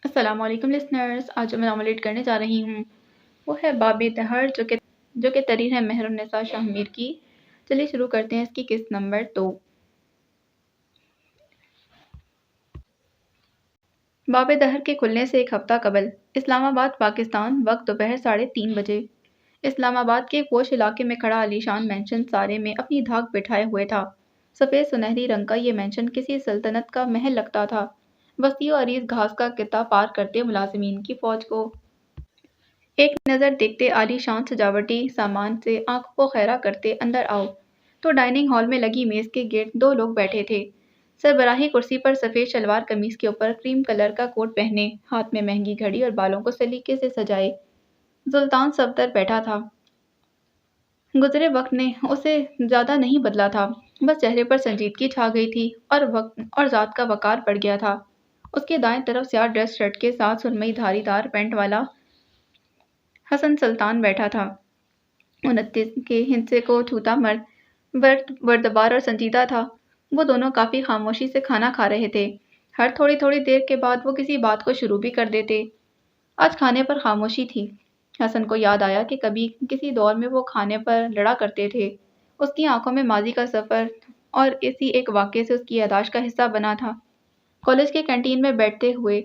السلام علیکم لسنرز، آج جو میں ناول کرنے جا رہی ہوں وہ ہے باب دہر جو کہ تحریر ہے مہر النساء شاہ میر کی۔ چلیے شروع کرتے ہیں اس کی قسط نمبر 2۔ باب دہر کے کھلنے سے ایک ہفتہ قبل اسلام آباد پاکستان، وقت دوپہر 3:30 بجے۔ اسلام آباد کے پوش علاقے میں کھڑا عالی شان مینشن سارے میں اپنی دھاک بٹھائے ہوئے تھا۔ سفید سنہری رنگ کا یہ مینشن کسی سلطنت کا محل لگتا تھا۔ وسیع و عریض گھاس کا قطع پار کرتے ملازمین کی فوج کو ایک نظر دیکھتے عالی شان سجاوٹی سامان سے آنکھوں کو خیرہ کرتے اندر آؤ تو ڈائننگ ہال میں لگی میز کے گرد 2 لوگ بیٹھے تھے۔ سربراہی کرسی پر سفید شلوار قمیص کے اوپر کریم کلر کا کوٹ پہنے، ہاتھ میں مہنگی گھڑی اور بالوں کو سلیقے سے سجائے سلطان صفدر بیٹھا تھا۔ گزرے وقت نے اسے زیادہ نہیں بدلا تھا، بس چہرے پر سنجیدگی چھا گئی تھی اور ذات کا وقار بڑھ گیا تھا۔ اس کے دائیں طرف سیاہ ڈریس شرٹ کے ساتھ سرمئی دھاری دار پینٹ والا حسن سلطان بیٹھا تھا۔ 29 کے ہندسے کو چھوتا مرد بردبار اور سنجیدہ تھا۔ وہ دونوں کافی خاموشی سے کھانا کھا رہے تھے۔ ہر تھوڑی دیر کے بعد وہ کسی بات کو شروع بھی کر دیتے۔ آج کھانے پر خاموشی تھی۔ حسن کو یاد آیا کہ کبھی کسی دور میں وہ کھانے پر لڑا کرتے تھے۔ اس کی آنکھوں میں ماضی کا سفر اور اسی ایک واقعے سے اس کی یادداشت کا حصہ بنا تھا۔ کالج کے کینٹین میں بیٹھتے ہوئے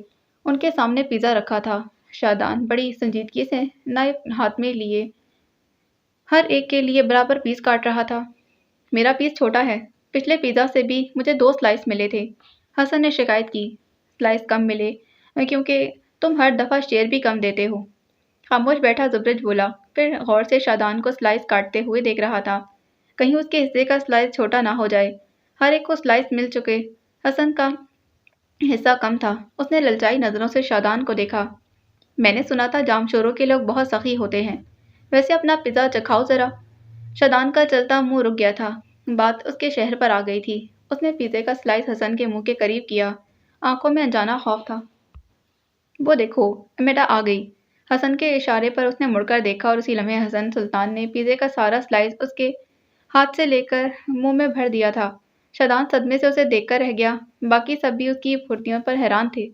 ان کے سامنے پیزا رکھا تھا۔ شادان بڑی سنجیدگی سے نائف ہاتھ میں لیے ہر ایک کے لیے برابر پیس کاٹ رہا تھا۔ میرا پیس چھوٹا ہے، پچھلے پیزا سے بھی مجھے 2 سلائس ملے تھے۔ حسن نے شکایت کی، سلائس کم ملے کیونکہ تم ہر دفعہ شیئر بھی کم دیتے ہو۔ خاموش بیٹھا زبرج بولا، پھر غور سے شادان کو سلائس کاٹتے ہوئے دیکھ رہا تھا، کہیں اس کے حصے کا سلائس چھوٹا نہ ہو جائے۔ ہر ایک کو سلائس مل چکے، حسن کا حصہ کم تھا۔ اس نے للچائی نظروں سے شادان کو دیکھا۔ میں نے سنا تھا جام شوروں کے لوگ بہت سخی ہوتے ہیں، ویسے اپنا پیزا چکھاؤ ذرا۔ شادان کا چلتا منہ رک گیا تھا، بات اس کے شہر پر آ گئی تھی۔ اس نے پیزے کا سلائس حسن کے منہ کے قریب کیا، آنکھوں میں انجانا خوف تھا۔ وہ دیکھو، امیڈا آ گئی۔ حسن کے اشارے پر اس نے مڑ کر دیکھا اور اسی لمحے حسن سلطان نے پیزے کا سارا سلائس اس کے ہاتھ سے لے کر منہ میں بھر دیا تھا۔ شادان صدمے سے اسے دیکھ کر رہ گیا، باقی سب بھی اس کی پھرتیوں پر حیران تھے۔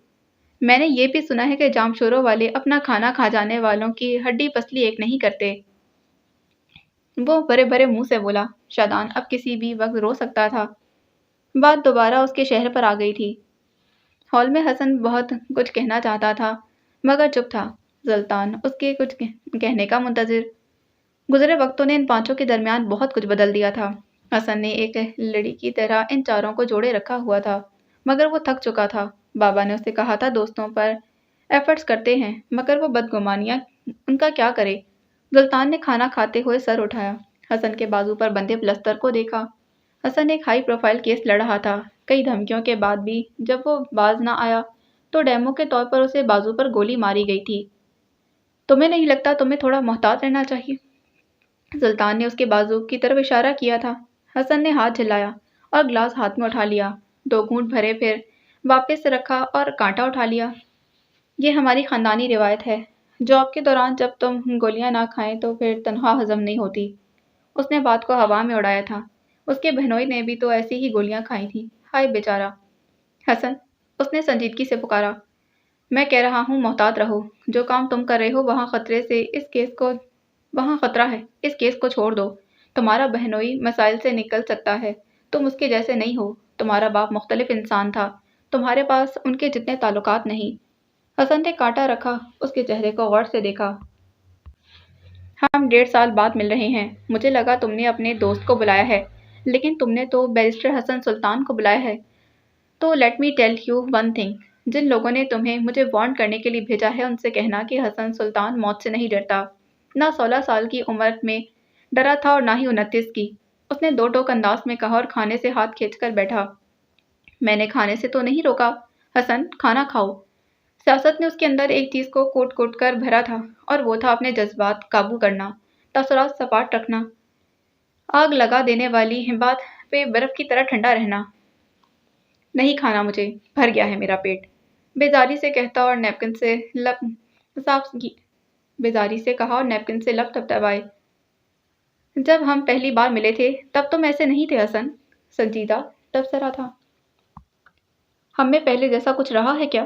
میں نے یہ بھی سنا ہے کہ جام شوروں والے اپنا کھانا کھا جانے والوں کی ہڈی پسلی ایک نہیں کرتے۔ وہ بھرے بھرے منہ سے بولا۔ شادان اب کسی بھی وقت رو سکتا تھا۔ بات دوبارہ اس کے شہر پر آ گئی تھی۔ ہال میں حسن بہت کچھ کہنا چاہتا تھا مگر چپ تھا۔ سلطان اس کے کچھ کہنے کا منتظر۔ گزرے وقتوں نے ان پانچوں کے درمیان بہت کچھ بدل دیا تھا۔ حسن نے ایک لڑی کی طرح ان چاروں کو جوڑے رکھا ہوا تھا مگر وہ تھک چکا تھا۔ بابا نے اسے کہا تھا دوستوں پر ایفرٹس کرتے ہیں مگر وہ بدگمانیاں ان کا کیا کرے۔ سلطان نے کھانا کھاتے ہوئے سر اٹھایا، حسن کے بازو پر بندھے پلستر کو دیکھا۔ حسن ایک ہائی پروفائل کیس لڑ رہا تھا۔ کئی دھمکیوں کے بعد بھی جب وہ باز نہ آیا تو ڈیمو کے طور پر اسے بازو پر گولی ماری گئی تھی۔ تمہیں نہیں لگتا تمہیں تھوڑا محتاط رہنا چاہیے؟ سلطان نے اس کے بازو کی طرف اشارہ کیا تھا۔ حسن نے ہاتھ جھلایا اور گلاس ہاتھ میں اٹھا لیا، 2 گھونٹ بھرے، پھر واپس رکھا اور کانٹا اٹھا لیا۔ یہ ہماری خاندانی روایت ہے، جاب کے دوران جب تم گولیاں نہ کھائیں تو پھر تنخواہ ہضم نہیں ہوتی۔ اس نے بات کو ہوا میں اڑایا تھا۔ اس کے بہنوئی نے بھی تو ایسی ہی گولیاں کھائی تھیں، ہائے بیچارہ۔ حسن، اس نے سنجیدگی سے پکارا، میں کہہ رہا ہوں محتاط رہو۔ جو کام تم کر رہے ہو وہاں خطرہ ہے، اس کیس کو چھوڑ دو۔ تمہارا بہنوئی مسائل سے نکل سکتا ہے، تم اس کے جیسے نہیں ہو۔ تمہارا باپ مختلف انسان تھا، تمہارے پاس ان کے جتنے تعلقات نہیں۔ حسن نے کانٹا رکھا، اس کے چہرے کو غور سے دیکھا۔ ہم 1.5 سال بعد مل رہے ہیں، مجھے لگا تم نے اپنے دوست کو بلایا ہے، لیکن تم نے تو بیرسٹر حسن سلطان کو بلایا ہے۔ تو let me tell you one thing, جن لوگوں نے تمہیں مجھے وارن کرنے کے لیے بھیجا ہے ان سے کہنا کہ حسن سلطان موت سے نہیں ڈرتا، نہ 16 سال کی عمر میں ڈرا تھا اور نہ ہی 29 کی۔ اس نے 2 ٹوک انداز میں کہا اور کھانے سے ہاتھ کھینچ کر بیٹھا۔ میں نے کھانے سے تو نہیں روکا، حسن کھانا کھاؤ۔ سیاست نے اس کے اندر ایک چیز کو کوٹ کوٹ کر بھرا تھا اور وہ تھا اپنے جذبات قابو کرنا، تاثرات سپاٹ رکھنا، آگ لگا دینے والی بات پہ برف کی طرح ٹھنڈا رہنا۔ نہیں کھانا مجھے، بھر گیا ہے میرا پیٹ، بیزاری سے کہا اور نیپکن سے لب تھپتھپائے۔ جب ہم پہلی بار ملے تھے تب تم ایسے نہیں تھے حسن، سنجیدہ تبصرہ تھا۔ ہم میں پہلے جیسا کچھ رہا ہے کیا؟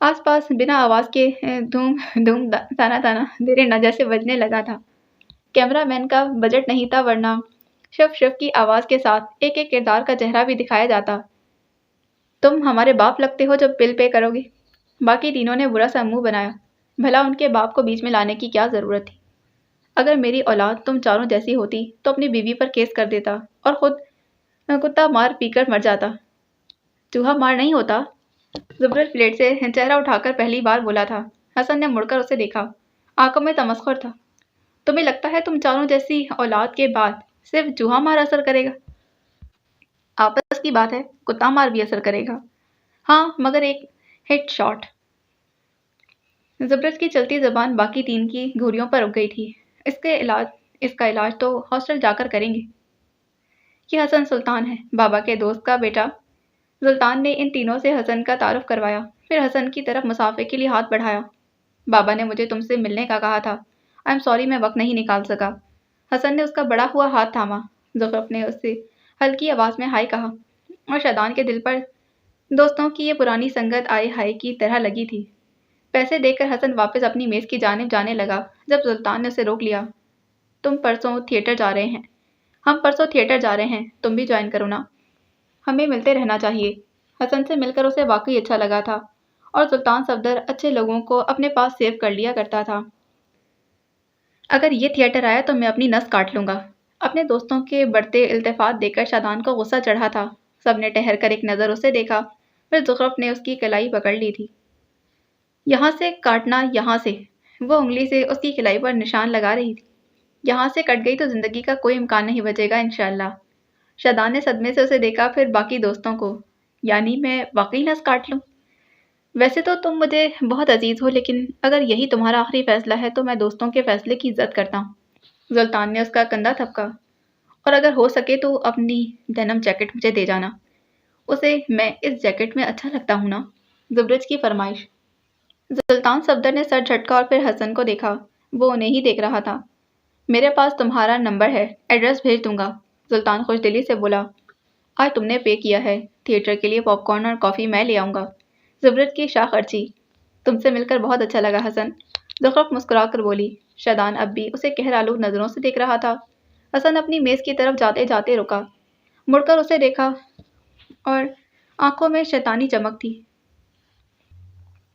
آس پاس بنا آواز کے دھوم دھوم تانا تانا دیرے نہ جیسے بجنے لگا تھا۔ کیمرہ مین کا بجٹ نہیں تھا ورنہ شف شف کی آواز کے ساتھ ایک ایک کردار کا چہرہ بھی دکھایا جاتا۔ تم ہمارے باپ لگتے ہو جب بل پے کرو گے۔ باقی تینوں نے برا سا منہ بنایا۔ بھلا ان کے باپ کو بیچ میں لانے کی کیا ضرورت تھی؟ اگر میری اولاد تم چاروں جیسی ہوتی تو اپنی بیوی پر کیس کر دیتا اور خود کتا مار پی کر مر جاتا۔ چوہا مار نہیں ہوتا؟ زبرت پلیٹ سے چہرہ اٹھا کر پہلی بار بولا تھا۔ حسن نے مڑ کر اسے دیکھا۔ آنکھوں میں تمسخر تھا۔ تمہیں لگتا ہے تم چاروں جیسی اولاد کے بعد صرف چوہا مار اثر کرے گا؟ آپس کی بات ہے، کتا مار بھی اثر کرے گا۔ ہاں، مگر ایک ہٹ شاٹ۔ زبرت کی چلتی زبان باقی تین کی گھوریوں پر رک گئی تھی۔ اس کا علاج تو ہاسٹل جا کر کریں گے۔ یہ حسن سلطان ہے، بابا کے دوست کا بیٹا۔ سلطان نے ان تینوں سے حسن کا تعارف کروایا، پھر حسن کی طرف مسافے کے لیے ہاتھ بڑھایا۔ بابا نے مجھے تم سے ملنے کا کہا تھا۔ آئی ایم سوری میں وقت نہیں نکال سکا۔ حسن نے اس کا بڑا ہوا ہاتھ تھاما۔ زخرف نے اس سے ہلکی آواز میں ہائے کہا اور شادان کے دل پر دوستوں کی یہ پرانی سنگت آئے ہائے کی طرح لگی تھی۔ پیسے دے کر حسن واپس اپنی میز کی جانب جانے لگا جب سلطان نے اسے روک لیا۔ تم پرسوں تھیٹر جا رہے ہیں؟ ہم پرسوں تھیٹر جا رہے ہیں، تم بھی جوائن کرو نا۔ ہمیں ملتے رہنا چاہیے۔ حسن سے مل کر اسے واقعی اچھا لگا تھا اور سلطان صفدر اچھے لوگوں کو اپنے پاس سیو کر لیا کرتا تھا۔ اگر یہ تھیٹر آیا تو میں اپنی نس کاٹ لوں گا۔ اپنے دوستوں کے بڑھتے التفات دیکھ کر شادان کو غصہ چڑھا تھا۔ سب نے ٹہر کر ایک نظر اسے دیکھا، پھر زخرف نے اس کی کلائی پکڑ لی تھی۔ یہاں سے کاٹنا، یہاں سے۔ وہ انگلی سے اس کی کلائی پر نشان لگا رہی تھی۔ یہاں سے کٹ گئی تو زندگی کا کوئی امکان نہیں بچے گا انشاءاللہ۔ شادان نے صدمے سے اسے دیکھا، پھر باقی دوستوں کو۔ یعنی میں واقعی نس کاٹ لوں؟ ویسے تو تم مجھے بہت عزیز ہو، لیکن اگر یہی تمہارا آخری فیصلہ ہے تو میں دوستوں کے فیصلے کی عزت کرتا ہوں۔ سلطان نے اس کا کندھا تھپکا۔ اور اگر ہو سکے تو اپنی ڈینم جیکٹ مجھے دے جانا۔ اسے میں اس جیکٹ میں اچھا لگتا ہوں نا؟ زبرج کی فرمائش۔ سلطان صفدر نے سر جھٹکا اور پھر حسن کو دیکھا۔ وہ انہیں ہی دیکھ رہا تھا۔ میرے پاس تمہارا نمبر ہے، ایڈریس بھیج دوں گا۔ سلطان خوش دلی سے بولا۔ آج تم نے پے کیا ہے، تھیٹر کے لیے پاپ کارن اور کافی میں لے آؤں گا۔ زبرت کی شاخ ارچی۔ تم سے مل کر بہت اچھا لگا حسن۔ زخرف مسکرا کر بولی۔ شادان اب بھی اسے قہر آلود نظروں سے دیکھ رہا تھا۔ حسن اپنی میز کی طرف جاتے جاتے رکا، مڑ کر اسے دیکھا اور آنکھوں میں شیطانی چمک تھی۔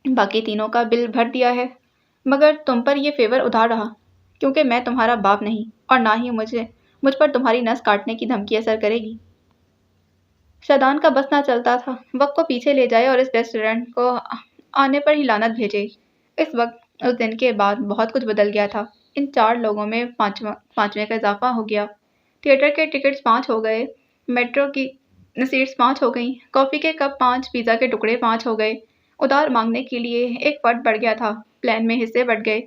باقی تینوں کا بل بھر دیا ہے، مگر تم پر یہ فیور ادھار رہا کیونکہ میں تمہارا باپ نہیں اور نہ ہی مجھ پر تمہاری نس کاٹنے کی دھمکی اثر کرے گی۔ شادان کا بس نہ چلتا تھا وقت کو پیچھے لے جائے اور اس ریسٹورنٹ کو آنے پر ہی لعنت بھیجے۔ اس وقت اس دن کے بعد بہت کچھ بدل گیا تھا۔ ان 4 لوگوں میں پانچویں کا اضافہ ہو گیا۔ تھیٹر کے ٹکٹس 5 ہو گئے، میٹرو کی سیٹس 5 ہو گئیں، کافی کے کپ 5، پیزا کے ٹکڑے 5 ہو گئے۔ ادھار مانگنے کے لیے ایک فرد بڑھ گیا تھا، پلان میں حصے بڑھ گئے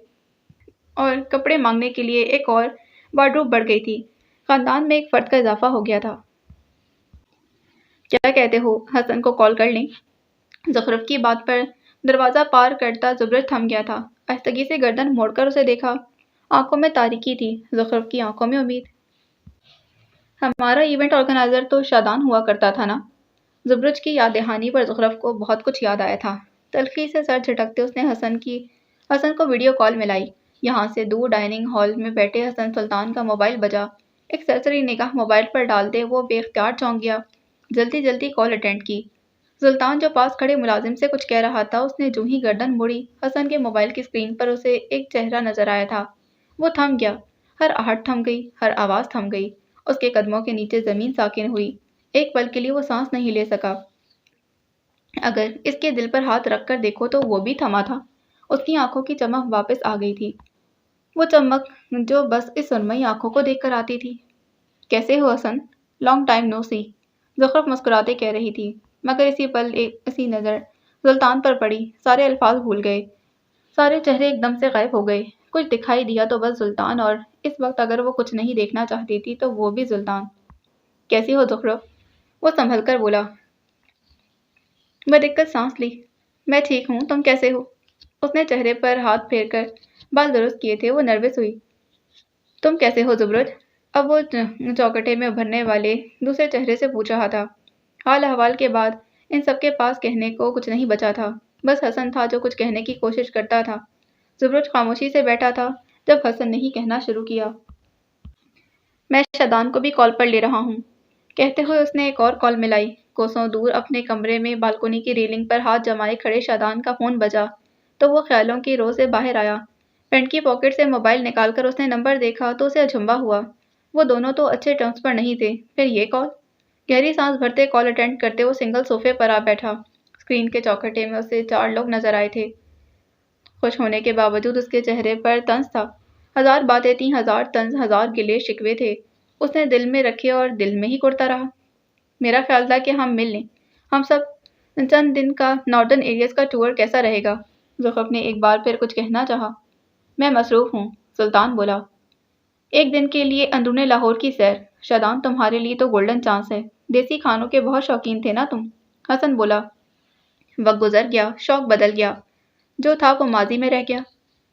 اور کپڑے مانگنے کے لیے ایک اور وارڈروب بڑھ گئی تھی۔ خاندان میں ایک فرد کا اضافہ ہو گیا تھا۔ کیا کہتے ہو، حسن کو کال کر لیں؟ زخرف کی بات پر دروازہ پار کرتا زبرت تھم گیا تھا۔ آہستگی سے گردن موڑ کر اسے دیکھا۔ آنکھوں میں تاریکی تھی، زخرف کی آنکھوں میں امید۔ ہمارا ایونٹ آرگنائزر تو شادان ہوا کرتا تھا نا؟ زبرج کی یاد دہانی پر زخرف کو بہت کچھ یاد آیا تھا۔ تلخی سے سر جھٹکتے اس نے حسن کو ویڈیو کال ملائی۔ یہاں سے دور ڈائننگ ہال میں بیٹھے حسن سلطان کا موبائل بجا۔ ایک سرسری نگاہ موبائل پر ڈالتے وہ بے اختیار چونک گیا۔ جلدی جلدی کال اٹینڈ کی۔ سلطان جو پاس کھڑے ملازم سے کچھ کہہ رہا تھا، اس نے جو ہی گردن موڑی، حسن کے موبائل کی اسکرین پر اسے ایک چہرہ نظر آیا تھا۔ وہ تھم گیا، ہر آہٹ تھم گئی، ہر آواز تھم گئی۔ اس کے قدموں کے نیچے زمین ساکن ہوئی۔ ایک پل کے لیے وہ سانس نہیں لے سکا۔ اگر اس کے دل پر ہاتھ رکھ کر دیکھو تو وہ بھی تھما تھا۔ اس کی آنکھوں کی چمک واپس آ گئی تھی، وہ چمک جو بس اس سرمئی آنکھوں کو دیکھ کر آتی تھی۔ کیسے ہو حسن؟ لانگ ٹائم نو سی، زخرف مسکراتے کہہ رہی تھی، مگر اسی پل اسی نظر سلطان پر پڑی۔ سارے الفاظ بھول گئے، سارے چہرے ایک دم سے غائب ہو گئے۔ کچھ دکھائی دیا تو بس سلطان، اور اس وقت اگر وہ کچھ نہیں دیکھنا چاہتی تھی تو وہ بھی سلطان۔ کیسی ہو زخرف؟ وہ سنبھل کر بولا۔ بدقت سانس لی۔ میں ٹھیک ہوں، تم کیسے ہو؟ اس نے چہرے پر ہاتھ پھیر کر بال درست کیے تھے، وہ نروس ہوئی۔ تم کیسے ہو زبرج؟ اب وہ چوکٹے میں ابھرنے والے دوسرے چہرے سے پوچھ رہا تھا۔ حال احوال کے بعد ان سب کے پاس کہنے کو کچھ نہیں بچا تھا۔ بس حسن تھا جو کچھ کہنے کی کوشش کرتا تھا۔ زبرج خاموشی سے بیٹھا تھا جب حسن نے ہی کہنا شروع کیا۔ میں شادان کو بھی کال پر لے رہا ہوں۔ کہتے ہوئے اس نے ایک اور کال ملائی۔ کوسوں دور اپنے کمرے میں بالکونی کی ریلنگ پر ہاتھ جمائے کھڑے شادان کا فون بجا تو وہ خیالوں کی رو سے باہر آیا۔ پینٹ کی پاکٹ سے موبائل نکال کر اس نے نمبر دیکھا تو اسے اچنبھا ہوا۔ وہ دونوں تو اچھے ٹرمز پر نہیں تھے، پھر یہ کال؟ گہری سانس بھرتے کال اٹینڈ کرتے وہ سنگل صوفے پر آ بیٹھا۔ اسکرین کے چوکھٹے میں اسے 4 لوگ نظر آئے تھے۔ خوش ہونے کے باوجود اس کے چہرے پر طنز تھا۔ ہزار باتیں تھیں، ہزار طنز، ہزار گلے شکوے تھے۔ اس نے دل میں رکھے اور دل میں ہی کرتا رہا۔ میرا خیال تھا کہ ہم مل لیں، ہم سب چند دن کا ناردرن ایریاز کا ٹور کیسا رہے گا؟ زخرف نے ایک بار پھر کچھ کہنا چاہا۔ میں مصروف ہوں، سلطان بولا۔ ایک دن کے لیے اندرون لاہور کی سیر؟ شادان تمہارے لیے تو گولڈن چانس ہے، دیسی کھانوں کے بہت شوقین تھے نا تم؟ حسن بولا۔ وقت گزر گیا، شوق بدل گیا، جو تھا وہ ماضی میں رہ گیا۔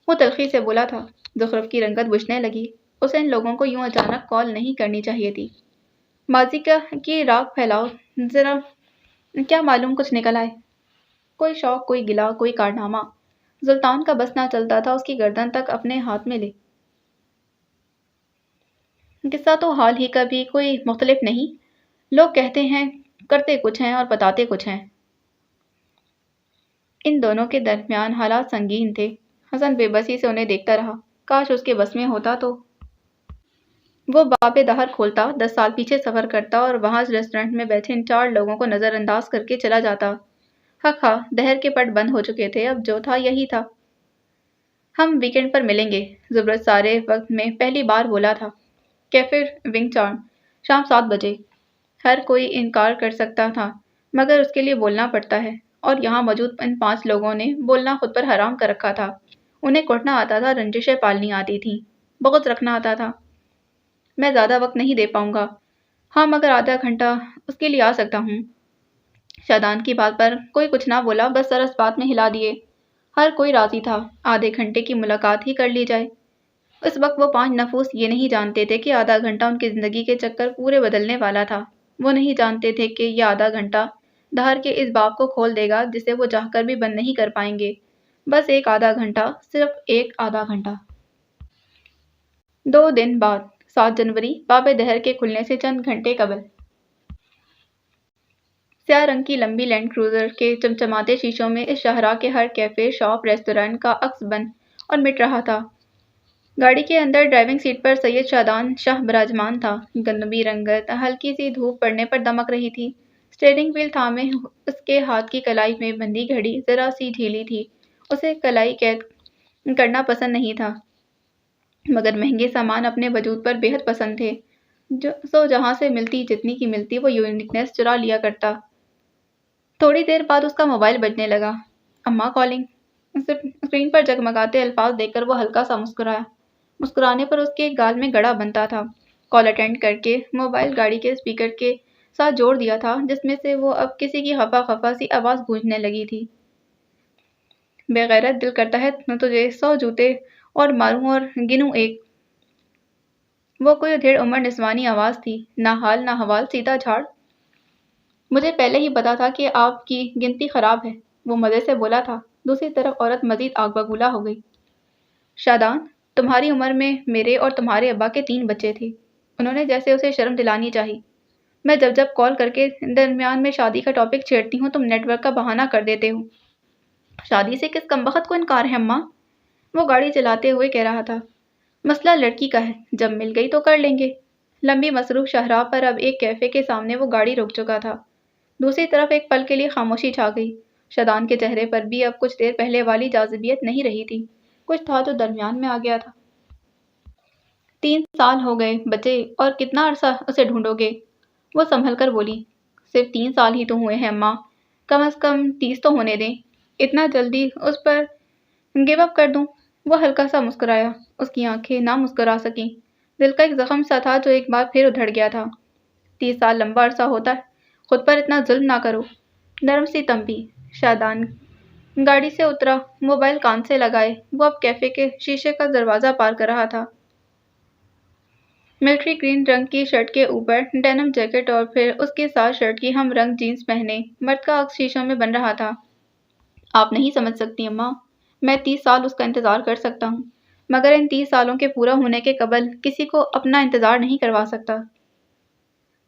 وہ تلخی سے بولا تھا۔ زخرف کی رنگت بجھنے لگی۔ اسے ان لوگوں کو یوں اچانک کال نہیں کرنی چاہیے تھی۔ ماضی کی راکھ پھیلاؤ، ذرا کیا معلوم کچھ نکل آئے۔ کوئی شوق، کوئی گلہ، کوئی کارنامہ۔ سلطان کا بس نہ چلتا تھا اس کی گردن تک اپنے ہاتھ میں لے۔ قصہ تو حال ہی کا بھی کوئی مختلف نہیں۔ لوگ کہتے ہیں، کرتے کچھ ہیں اور بتاتے کچھ ہیں۔ ان دونوں کے درمیان حالات سنگین تھے۔ حسن بے بسی سے انہیں دیکھتا رہا۔ کاش اس کے بس میں ہوتا تو وہ باب دہر کھولتا، 10 سال پیچھے سفر کرتا اور وہاں ریسٹورنٹ میں بیٹھے ان 4 لوگوں کو نظر انداز کر کے چلا جاتا۔ حق ہا، دہر کے پٹ بند ہو چکے تھے، اب جو تھا یہی تھا۔ ہم ویکینڈ پر ملیں گے، زبرج سارے وقت میں پہلی بار بولا تھا۔ کیفے ونگ چارم، شام 7 بجے۔ ہر کوئی انکار کر سکتا تھا مگر اس کے لیے بولنا پڑتا ہے، اور یہاں موجود ان 5 لوگوں نے بولنا خود پر حرام کر رکھا تھا۔ انہیں کوٹنا آتا تھا، رنجشیں پالنی آتی تھیں، بغض رکھنا آتا تھا۔ میں زیادہ وقت نہیں دے پاؤں گا۔ ہاں مگر آدھا گھنٹہ اس کے لیے آ سکتا ہوں۔ شادان کی بات پر کوئی کچھ نہ بولا، بس سر اس بات میں ہلا دیے۔ ہر کوئی راضی تھا، آدھے گھنٹے کی ملاقات ہی کر لی جائے۔ اس وقت وہ 5 نفوس یہ نہیں جانتے تھے کہ آدھا گھنٹہ ان کی زندگی کے چکر پورے بدلنے والا تھا۔ وہ نہیں جانتے تھے کہ یہ آدھا گھنٹہ دہر کے اس باب کو کھول دے گا جسے وہ چاہ کر بھی بند نہیں کر پائیں گے۔ بس ایک آدھا گھنٹہ، صرف ایک آدھا گھنٹہ۔ 2 دن بعد، 7 جنوری، باب دہر کے کھلنے سے چند گھنٹے قبل۔ سیاہ رنگ کی لمبی لینڈ کروزر کے چمچماتے شیشوں میں اس شاہراہ کے ہر کیفے، شاپ، ریسٹورانٹ کا عکس بن اور مٹ رہا تھا۔ گاڑی کے اندر ڈرائیونگ سیٹ پر سید شادان شاہ براجمان تھا۔ گندمی رنگت ہلکی سی دھوپ پڑنے پر دمک رہی تھی۔ اسٹیئرنگ وہیل تھامے اس کے ہاتھ کی کلائی میں بندھی گھڑی ذرا سی ڈھیلی تھی۔ اسے کلائی قید کرنا پسند نہیں تھا، مگر مہنگے سامان اپنے وجود پر بے حد پسند تھے، سو جہاں سے ملتی جتنی کی ملتی وہ یونیکنیس چرا لیا کرتا۔ تھوڑی دیر بعد اس کا موبائل بجنے لگا۔ اماں کالنگ۔ اسکرین پر جگمگاتے الفاظ دیکھ کر وہ ہلکا سا مسکرایا۔ مسکرانے پر اس کے گال میں گڑا بنتا تھا۔ کال اٹینڈ کر کے موبائل گاڑی کے اسپیکر کے ساتھ جوڑ دیا تھا جس میں سے وہ اب کسی کی خفا خفا سی آواز گونجنے لگی تھی۔ بے غیرت، دل کرتا ہے تجھے 100 جوتے اور ماروں اور گنوں ایک۔ وہ کوئی ادھیڑ عمر نسوانی آواز تھی، نہ حال نہ حوال، سیدھا جھاڑ۔ مجھے پہلے ہی پتا تھا کہ آپ کی گنتی خراب ہے، وہ مزے سے بولا تھا۔ دوسری طرف عورت مزید آگ بگولا ہو گئی۔ شادان، تمہاری عمر میں میرے اور تمہارے ابا کے 3 بچے تھے۔ انہوں نے جیسے اسے شرم دلانی چاہی۔ میں جب کال کر کے درمیان میں شادی کا ٹاپک چھیڑتی ہوں تم نیٹ ورک کا بہانہ کر دیتے ہو۔ شادی سے کس کمبخت کو انکار ہے اماں؟ وہ گاڑی چلاتے ہوئے کہہ رہا تھا۔ مسئلہ لڑکی کا ہے، جب مل گئی تو کر لیں گے۔ لمبی مصروف شاہراہ پر اب ایک کیفے کے سامنے وہ گاڑی روک چکا تھا۔ دوسری طرف ایک پل کے لیے خاموشی چھا گئی۔ شادان کے چہرے پر بھی اب کچھ دیر پہلے والی جاذبیت نہیں رہی تھی، کچھ تھا جو درمیان میں آ گیا تھا۔ 3 سال ہو گئے بچے، اور کتنا عرصہ اسے ڈھونڈو گے؟ وہ سنبھل کر بولی۔ صرف 3 سال ہی تو ہوئے ہیں اماں، کم از کم 30 تو ہونے دیں۔ اتنا جلدی اس پر گیو اپ کر دوں؟ وہ ہلکا سا مسکرایا۔ اس کی آنکھیں نہ مسکرا سکیں۔ دل کا ایک زخم سا تھا جو ایک بار پھر ادھڑ گیا تھا۔ 30 سال لمبا عرصہ ہوتا ہے، خود پر اتنا ظلم نہ کرو۔ نرم سی تنبیہ۔ شادان گاڑی سے اترا، موبائل کان سے لگائے۔ وہ اب کیفے کے شیشے کا دروازہ پار کر رہا تھا۔ ملٹری گرین رنگ کی شرٹ کے اوپر ڈینم جیکٹ اور پھر اس کے ساتھ شرٹ کی ہم رنگ جینز پہنے، مرد کا عکس شیشوں میں بن رہا تھا۔ آپ نہیں سمجھ سکتی اماں، میں 30 سال اس کا انتظار کر سکتا ہوں، مگر ان 30 سالوں کے پورا ہونے کے قبل کسی کو اپنا انتظار نہیں کروا سکتا۔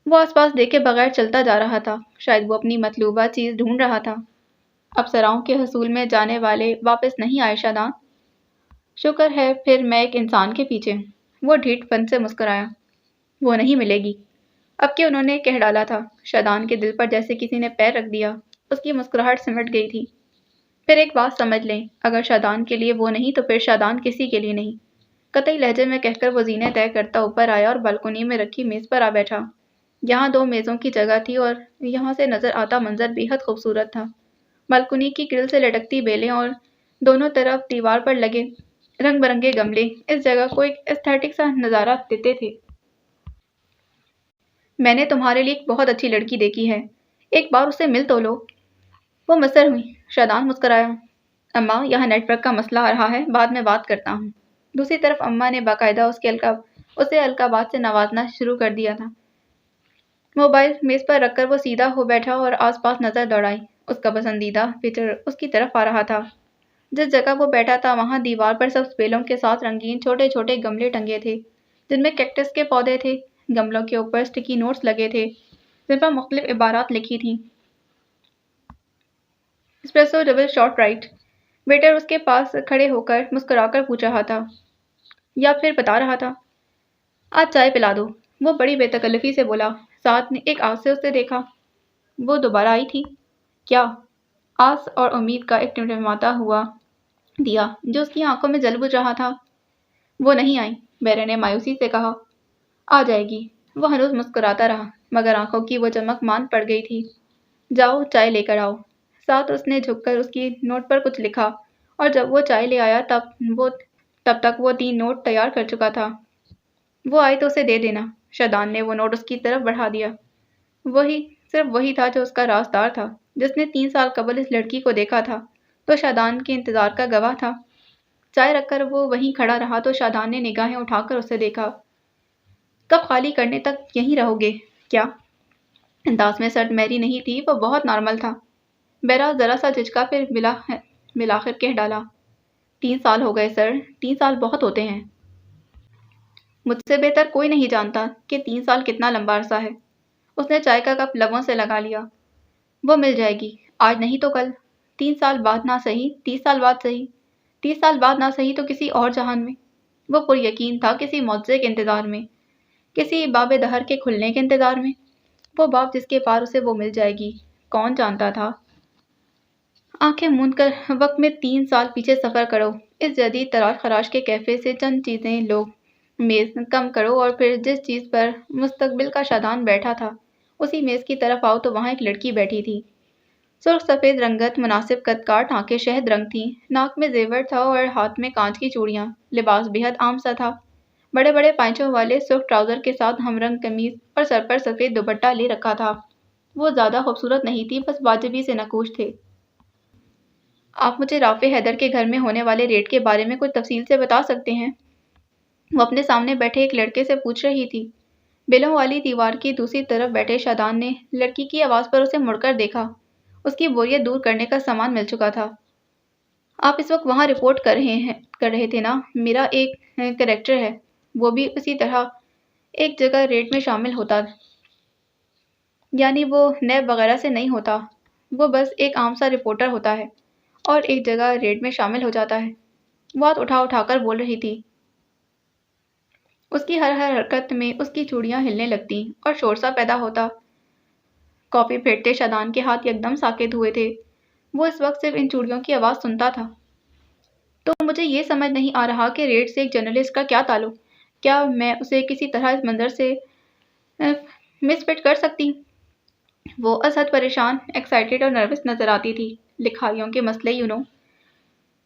وہ آس پاس دیکھے بغیر چلتا جا رہا تھا، شاید وہ اپنی مطلوبہ چیز ڈھونڈ رہا تھا۔ افسراؤں کے حصول میں جانے والے واپس نہیں آئے شادان؟ شکر ہے پھر میں ایک انسان کے پیچھے ہوں۔ وہ ڈھیٹ پن سے مسکرایا۔ وہ نہیں ملے گی، اب کہ انہوں نے کہہ ڈالا تھا۔ شادان کے دل پر جیسے کسی نے پیر رکھ دیا، اس کی مسکراہٹ سمٹ گئی تھی۔ پھر ایک بات سمجھ لیں، اگر شادان کے لیے وہ نہیں تو پھر شادان کسی کے لیے نہیں۔ قطعی لہجے میں کہہ کر وہ زینے طے کرتا اوپر آیا اور بالکونی میں رکھی میز پر آ بیٹھا۔ یہاں 2 میزوں کی جگہ تھی اور یہاں سے نظر آتا منظر بے حد خوبصورت تھا۔ بالکونی کی گرل سے لٹکتی بیلیں اور دونوں طرف دیوار پر لگے رنگ برنگے گملے اس جگہ کو ایک ایستھیٹک سا نظارہ دیتے تھے۔ میں نے تمہارے لیے ایک بہت اچھی لڑکی دیکھی ہے، ایک بار اسے مل تو لو۔ وہ مصر ہوئی۔ شادان مسکرایا۔ اماں، یہاں نیٹ ورک کا مسئلہ آ رہا ہے، بعد میں بات کرتا ہوں۔ دوسری طرف اماں نے باقاعدہ اسے القابات سے نوازنا شروع کر دیا تھا۔ موبائل میز پر رکھ کر وہ سیدھا ہو بیٹھا اور آس پاس نظر دوڑائی۔ اس کا پسندیدہ فیچر اس کی طرف آ رہا تھا۔ جس جگہ وہ بیٹھا تھا وہاں دیوار پر سبز بیلوں کے ساتھ رنگین چھوٹے چھوٹے گملے ٹنگے تھے جن میں کیکٹس کے پودے تھے۔ گملوں کے اوپر سٹیکی نوٹس لگے تھے جن پر مختلف عبارات لکھی تھیں۔ Espresso double shot right. Waiter اس کے پاس کھڑے ہو کر مسکرا کر پوچھ رہا تھا، یا پھر بتا رہا تھا۔ آج چائے پلا دو، وہ بڑی بے تکلفی سے بولا۔ ساتھ نے ایک آس سے اسے دیکھا۔ وہ دوبارہ آئی تھی کیا؟ آس اور امید کا ایک ٹمٹماتا ہوا دیا جو اس کی آنکھوں میں جل بجھ رہا تھا۔ وہ نہیں آئی، بیرے نے مایوسی سے کہا۔ آ جائے گی۔ وہ ہنوز مسکراتا رہا مگر آنکھوں کی وہ چمک ماند پڑ گئی تھی۔ جاؤ چائے لے کر آؤ۔ ساتھ اس نے جھک کر اس کی نوٹ پر کچھ لکھا اور جب وہ چائے لے آیا تب تک وہ 3 نوٹ تیار کر چکا تھا۔ وہ آئے تو اسے دے دینا۔ شادان نے وہ نوٹ اس کی طرف بڑھا دیا۔ صرف وہی تھا جو اس کا رازدار تھا، جس نے 3 سال قبل اس لڑکی کو دیکھا تھا تو شادان کے انتظار کا گواہ تھا۔ چائے رکھ کر وہ وہیں کھڑا رہا تو شادان نے نگاہیں اٹھا کر اسے دیکھا۔ کپ خالی کرنے تک یہیں رہو گے کیا؟ انداز میں سرد میری نہیں تھی، وہ بہت نارمل تھا۔ بیرا ذرا سا جھجکا پھر بلاخر کہہ ڈالا، 3 سال ہو گئے سر، 3 سال بہت ہوتے ہیں۔ مجھ سے بہتر کوئی نہیں جانتا کہ 3 سال کتنا لمبا عرصہ ہے۔ اس نے چائے کا کپ لبوں سے لگا لیا۔ وہ مل جائے گی، آج نہیں تو کل۔ 3 سال بعد نہ صحیح، 30 سال بعد صحیح، 30 سال بعد نہ صحیح تو کسی اور جہان میں۔ وہ پر یقین تھا کسی معجزے کے انتظار میں، کسی باب دہر کے کھلنے کے انتظار میں۔ وہ باب جس کے پار اسے وہ مل جائے گی، کون جانتا تھا؟ آنکھیں موند کر وقت میں 3 سال پیچھے سفر کرو، اس جدید تراش خراش کے کیفے سے چند چیزیں لوگ میز کم کرو اور پھر جس چیز پر مستقبل کا شادان بیٹھا تھا اسی میز کی طرف آؤ تو وہاں ایک لڑکی بیٹھی تھی۔ سرخ سفید رنگت، مناسب قد کاٹ، آنکھیں شہد رنگ تھیں، ناک میں زیور تھا اور ہاتھ میں کانچ کی چوڑیاں۔ لباس بے حد عام سا تھا، بڑے بڑے پائچوں والے سرخ ٹراؤزر کے ساتھ ہم رنگ قمیض اور سر پر سفید دوپٹہ لے رکھا تھا۔ وہ زیادہ خوبصورت نہیں تھی، بس واجبی سے نقوش تھے۔ آپ مجھے رافع حیدر کے گھر میں ہونے والے ریڈ کے بارے میں کچھ تفصیل سے بتا سکتے ہیں؟ وہ اپنے سامنے بیٹھے ایک لڑکے سے پوچھ رہی تھی۔ بیلوں والی دیوار کی دوسری طرف بیٹھے شادان نے لڑکی کی آواز پر اسے مڑ کر دیکھا۔ اس کی بوریت دور کرنے کا سامان مل چکا تھا۔ آپ اس وقت وہاں رپورٹ کر رہے تھے نا؟ میرا ایک کریکٹر ہے، وہ بھی اسی طرح ایک جگہ ریڈ میں شامل ہوتا، یعنی وہ نیب وغیرہ سے نہیں ہوتا، وہ بس ایک عام سا رپورٹر ہوتا ہے اور ایک جگہ ریڈ میں شامل ہو جاتا ہے۔ وہ ہاتھ اٹھا اٹھا کر بول رہی تھی۔ اس کی ہر حرکت میں اس کی چوڑیاں ہلنے لگتی اور شور سا پیدا ہوتا۔ کافی پھیرتے شادان کے ہاتھ یکدم ساکت ہوئے تھے۔ وہ اس وقت صرف ان چوڑیوں کی آواز سنتا تھا۔ تو مجھے یہ سمجھ نہیں آ رہا کہ ریڈ سے ایک جرنلسٹ کا کیا تعلق؟ کیا میں اسے کسی طرح اس منظر سے مس فٹ کر سکتی ہوں؟ وہ از حد پریشان، ایکسائٹیڈ اور نروس نظر آتی تھی۔ لکھائیوں کے مسئلے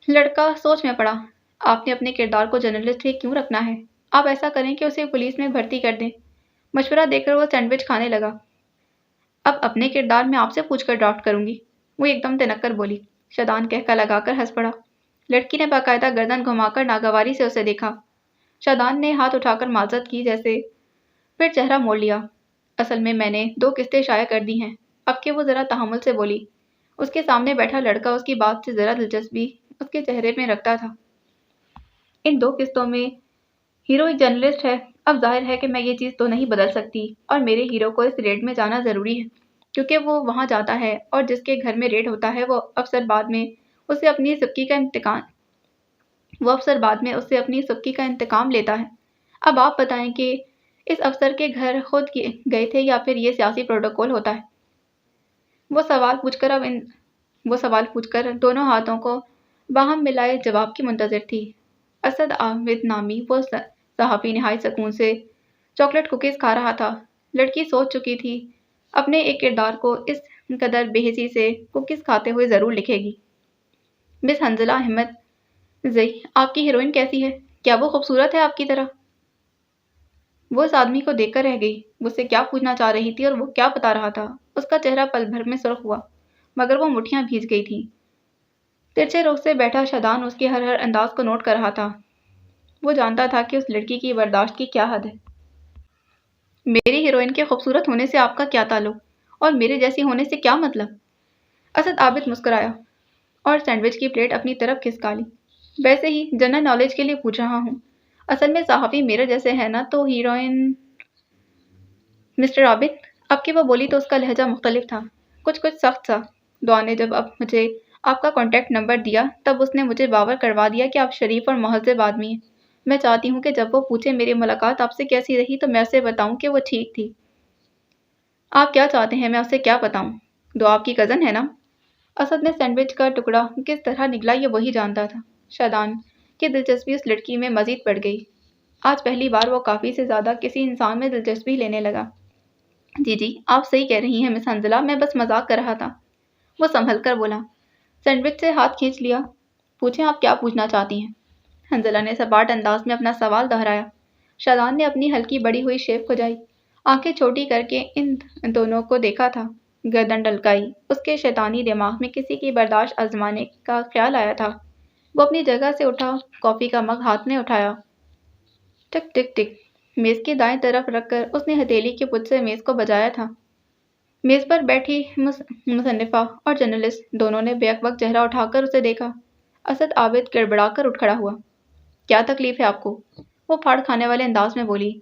لڑکا سوچ میں پڑا۔ آپ نے اپنے کردار کو جرنلسٹ ہی کیوں رکھنا ہے؟ آپ ایسا کریں کہ اسے پولیس میں بھرتی کر دیں۔ مشورہ دے کر وہ سینڈوچ کھانے لگا۔ اب اپنے کردار میں آپ سے پوچھ کر ڈرافٹ کروں گی، وہ ایک دم تنک کر بولی۔ شادان کہکا لگا کر ہنس پڑا۔ لڑکی نے باقاعدہ گردن گھما کر ناگواری سے اسے دیکھا۔ شادان نے ہاتھ اٹھا کر معذرت کی جیسے، پھر چہرہ موڑ لیا۔ اصل میں نے 2 قسطیں شائع کر دی ہیں۔ اب کہ وہ ذرا تحمل سے بولی۔ اس کے سامنے بیٹھا لڑکا اس کی بات سے ذرا دلچسپی اس کے چہرے میں رکھتا تھا۔ ان 2 قسطوں میں ہیرو ایک جرنلسٹ ہے۔ اب ظاہر ہے کہ میں یہ چیز تو نہیں بدل سکتی اور میرے ہیرو کو اس ریڈ میں جانا ضروری ہے کیونکہ وہ وہاں جاتا ہے اور جس کے گھر میں ریڈ ہوتا ہے وہ افسر بعد میں اسے اپنی سبکی کا انتقام لیتا ہے۔ اب آپ بتائیں کہ اس افسر کے گھر خود گئے تھے یا پھر یہ سیاسی پروٹوکول ہوتا ہے؟ وہ سوال پوچھ کر دونوں ہاتھوں کو باہم ملائے جواب کی منتظر تھی۔ اسد عابد نامی وہ صحافی نہایت سکون سے چاکلیٹ کوکیز کھا رہا تھا۔ لڑکی سوچ چکی تھی اپنے ایک کردار کو اس قدر بے حسی سے کوکیز کھاتے ہوئے ضرور لکھے گی۔ مس حنظلہ احمد زئی، آپ کی ہیروئن کیسی ہے؟ کیا وہ خوبصورت ہے آپ کی طرح؟ وہ اس آدمی کو دیکھ کر رہ گئی۔ مجھ سے کیا پوچھنا چاہ رہی تھی اور وہ کیا بتا رہا تھا؟ اس کا چہرہ پل بھر میں سرخ ہوا مگر وہ مٹھیاں بھیج گئی تھیں۔ ترچھے رخ سے بیٹھا شادان اس کے ہر انداز کو نوٹ کر رہا تھا۔ وہ جانتا تھا کہ اس لڑکی کی برداشت کی کیا حد ہے۔ میری ہیروئن کے خوبصورت ہونے سے آپ کا کیا تعلق اور میرے جیسی ہونے سے کیا مطلب؟ اسد عابد مسکرایا اور سینڈوچ کی پلیٹ اپنی طرف کھسکا لی۔ ویسے ہی جنرل نالج کے لیے پوچھ رہا ہوں۔ اصل میں صحافی میرے جیسے ہے نا تو ہیروئن مسٹر عابد، اب کہ وہ بولی تو اس کا لہجہ مختلف تھا، کچھ سخت سا۔ دعا نے جب اب مجھے آپ کا کانٹیکٹ نمبر دیا تب اس نے مجھے باور کروا دیا کہ آپ شریف اور مہذب آدمی ہیں۔ میں چاہتی ہوں کہ جب وہ پوچھے میری ملاقات آپ سے کیسی رہی تو میں اسے بتاؤں کہ وہ ٹھیک تھی۔ آپ کیا چاہتے ہیں میں اسے کیا بتاؤں؟ دعا آپ کی کزن ہے نا؟ اسد نے سینڈوچ کا ٹکڑا کس طرح نکلا یہ وہی جانتا تھا۔ شادان کی دلچسپی اس لڑکی میں مزید بڑھ گئی۔ آج پہلی بار وہ کافی سے زیادہ کسی انسان میں دلچسپی لینے لگا۔ جی آپ صحیح کہہ رہی ہیں مس حنظلہ، میں بس مذاق کر رہا تھا، وہ سنبھل کر بولا۔ سینڈوچ سے ہاتھ کھینچ لیا۔ پوچھیں آپ کیا پوچھنا چاہتی ہیں؟ حنظلہ نے سپاٹ انداز میں اپنا سوال دہرایا۔ شادان نے اپنی ہلکی بڑی ہوئی شیپ کھجائی، آنکھیں چھوٹی کر کے ان دونوں کو دیکھا تھا، گردن ڈلکائی۔ اس کے شیطانی دماغ میں کسی کی برداشت آزمانے کا خیال آیا تھا۔ وہ اپنی جگہ سے اٹھا، کافی کا مگ ہاتھ میں اٹھایا۔ ٹک ٹک ٹک، میز کی دائیں طرف رکھ کر اس نے ہتھیلی کے پچ سے میز کو بجایا تھا۔ میز پر بیٹھی مصنفہ اور جرنلسٹ دونوں نے بیک وقت چہرہ اٹھا کر اسے دیکھا۔ اسد عابد گڑبڑا کر اٹھ کھڑا ہوا۔ کیا تکلیف ہے آپ کو؟ وہ پھاڑ کھانے والے انداز میں بولی۔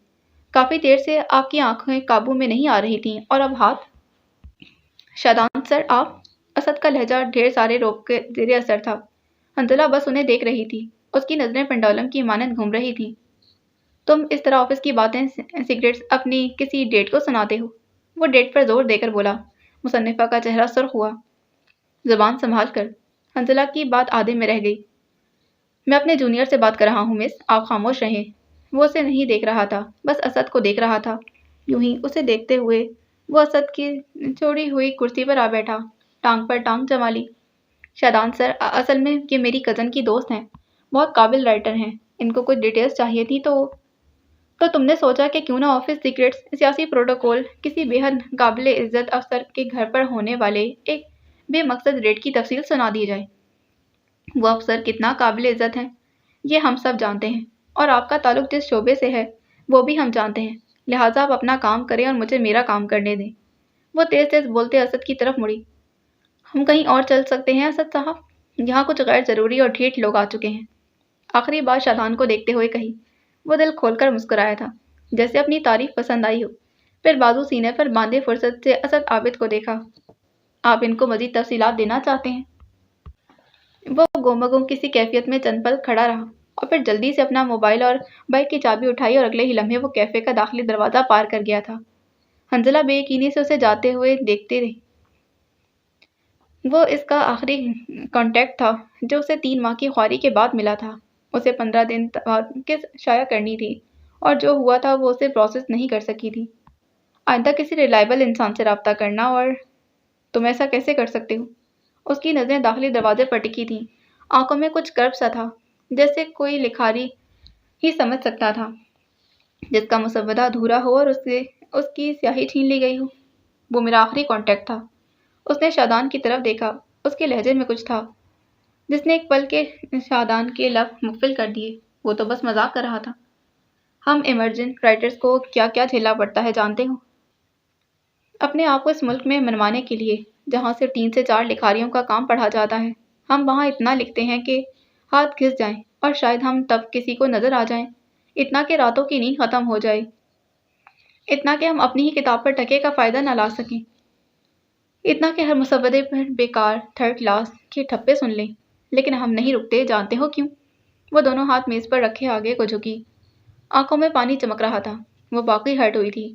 کافی دیر سے آپ کی آنکھیں قابو میں نہیں آ رہی تھیں اور اب ہاتھ؟ شادان سر آپ؟ اسد کا لہجہ ڈھیر سارے روب کے زیر اثر تھا۔ حنظلہ بس انہیں دیکھ رہی تھی، اس کی نظریں پنڈولم کی مانند گھوم رہی تھیں۔ تم اس طرح آفس کی باتیں سیکرٹس اپنی کسی ڈیٹ کو سناتے ہو؟ وہ ڈیٹ پر زور دے کر بولا۔ مصنفہ کا چہرہ سرخ ہوا۔ زبان سنبھال کر، حنظلہ کی بات آدھے میں رہ گئی۔ میں اپنے جونیئر سے بات کر رہا ہوں مس، آپ خاموش رہیں۔ وہ اسے نہیں دیکھ رہا تھا، بس اسد کو دیکھ رہا تھا۔ یوں ہی اسے دیکھتے ہوئے وہ اسد کی چھوڑی ہوئی کرسی پر آ بیٹھا، ٹانگ پر ٹانگ جما لی۔ شادان سر، اصل میں یہ میری کزن کی دوست ہیں، بہت قابل رائٹر ہیں، ان کو کچھ ڈیٹیلز چاہیے تھی تو تم نے سوچا کہ کیوں نہ آفس سیکرٹس، سیاسی پروٹوکول، کسی بے حد قابل عزت افسر کے گھر پر ہونے والے ایک بے مقصد ریڈ کی تفصیل سنا دی جائے۔ وہ افسر کتنا قابل عزت ہیں یہ ہم سب جانتے ہیں اور آپ کا تعلق جس شعبے سے ہے وہ بھی ہم جانتے ہیں، لہٰذا آپ اپنا کام کریں اور مجھے میرا کام کرنے دیں۔ وہ تیز تیز بولتے اسد کی طرف مڑی۔ ہم کہیں اور چل سکتے ہیں اسد صاحب، یہاں کچھ غیر ضروری اور ڈھیٹ لوگ آ چکے ہیں، آخری بار شادان کو دیکھتے ہوئے کہی۔ وہ دل کھول کر مسکرایا تھا، جیسے اپنی تعریف پسند آئی ہو، پھر بازو سینے پر باندھے فرصت سے اسد عابد کو دیکھا۔ آپ ان کو مزید تفصیلات دینا چاہتے ہیں؟ وہ گومگوں کسی کیفیت میں چند پل کھڑا رہا اور پھر جلدی سے اپنا موبائل اور بائک کی چابی اٹھائی اور اگلے ہی لمحے وہ کیفے کا داخلی دروازہ پار کر گیا تھا۔ حنظلہ بے یقینی سے اسے جاتے ہوئے دیکھتے رہی۔ وہ اس کا آخری کانٹیکٹ تھا جو اسے 3 ماہ کی خواری کے بعد ملا تھا۔ اسے 15 دن بعد کس شائع کرنی تھی اور جو ہوا تھا وہ اسے پروسیس نہیں کر سکی تھی۔ آئندہ کسی ریلائبل انسان سے رابطہ کرنا، اور تم ایسا کیسے کر سکتے ہو؟ اس کی نظریں داخلی دروازے پر ٹکی تھیں، آنکھوں میں کچھ کرب سا تھا، جیسے کوئی لکھاری ہی سمجھ سکتا تھا جس کا مسودہ ادھورا ہو اور اس کی سیاہی چھین لی گئی ہو۔ وہ میرا آخری کانٹیکٹ تھا۔ اس نے شادان کی طرف دیکھا، اس کے لہجے میں کچھ تھا جس نے ایک پل کے شادان کے لب مقفل کر دیے۔ وہ تو بس مذاق کر رہا تھا۔ ہم ایمرجنٹ رائٹرز کو کیا کیا جھیلنا پڑتا ہے جانتے ہو؟ اپنے آپ کو اس ملک میں منوانے کے لیے جہاں صرف 3 سے 4 لکھاریوں کا کام پڑھا جاتا ہے۔ ہم وہاں اتنا لکھتے ہیں کہ ہاتھ گھس جائیں اور شاید ہم تب کسی کو نظر آ جائیں، اتنا کہ راتوں کی نیند ختم ہو جائے، اتنا کہ ہم اپنی ہی کتاب پر ٹکے کا فائدہ نہ لا سکیں، اتنا کہ ہر مسودے پر بیکار 3rd کلاس کے ٹھپے سن لیں۔ لیکن ہم نہیں رکتے، جانتے ہو کیوں؟ وہ دونوں ہاتھ میز پر رکھے آگے کو جھکی، آنکھوں میں پانی چمک رہا تھا۔ وہ واقعی ہرٹ ہوئی تھی۔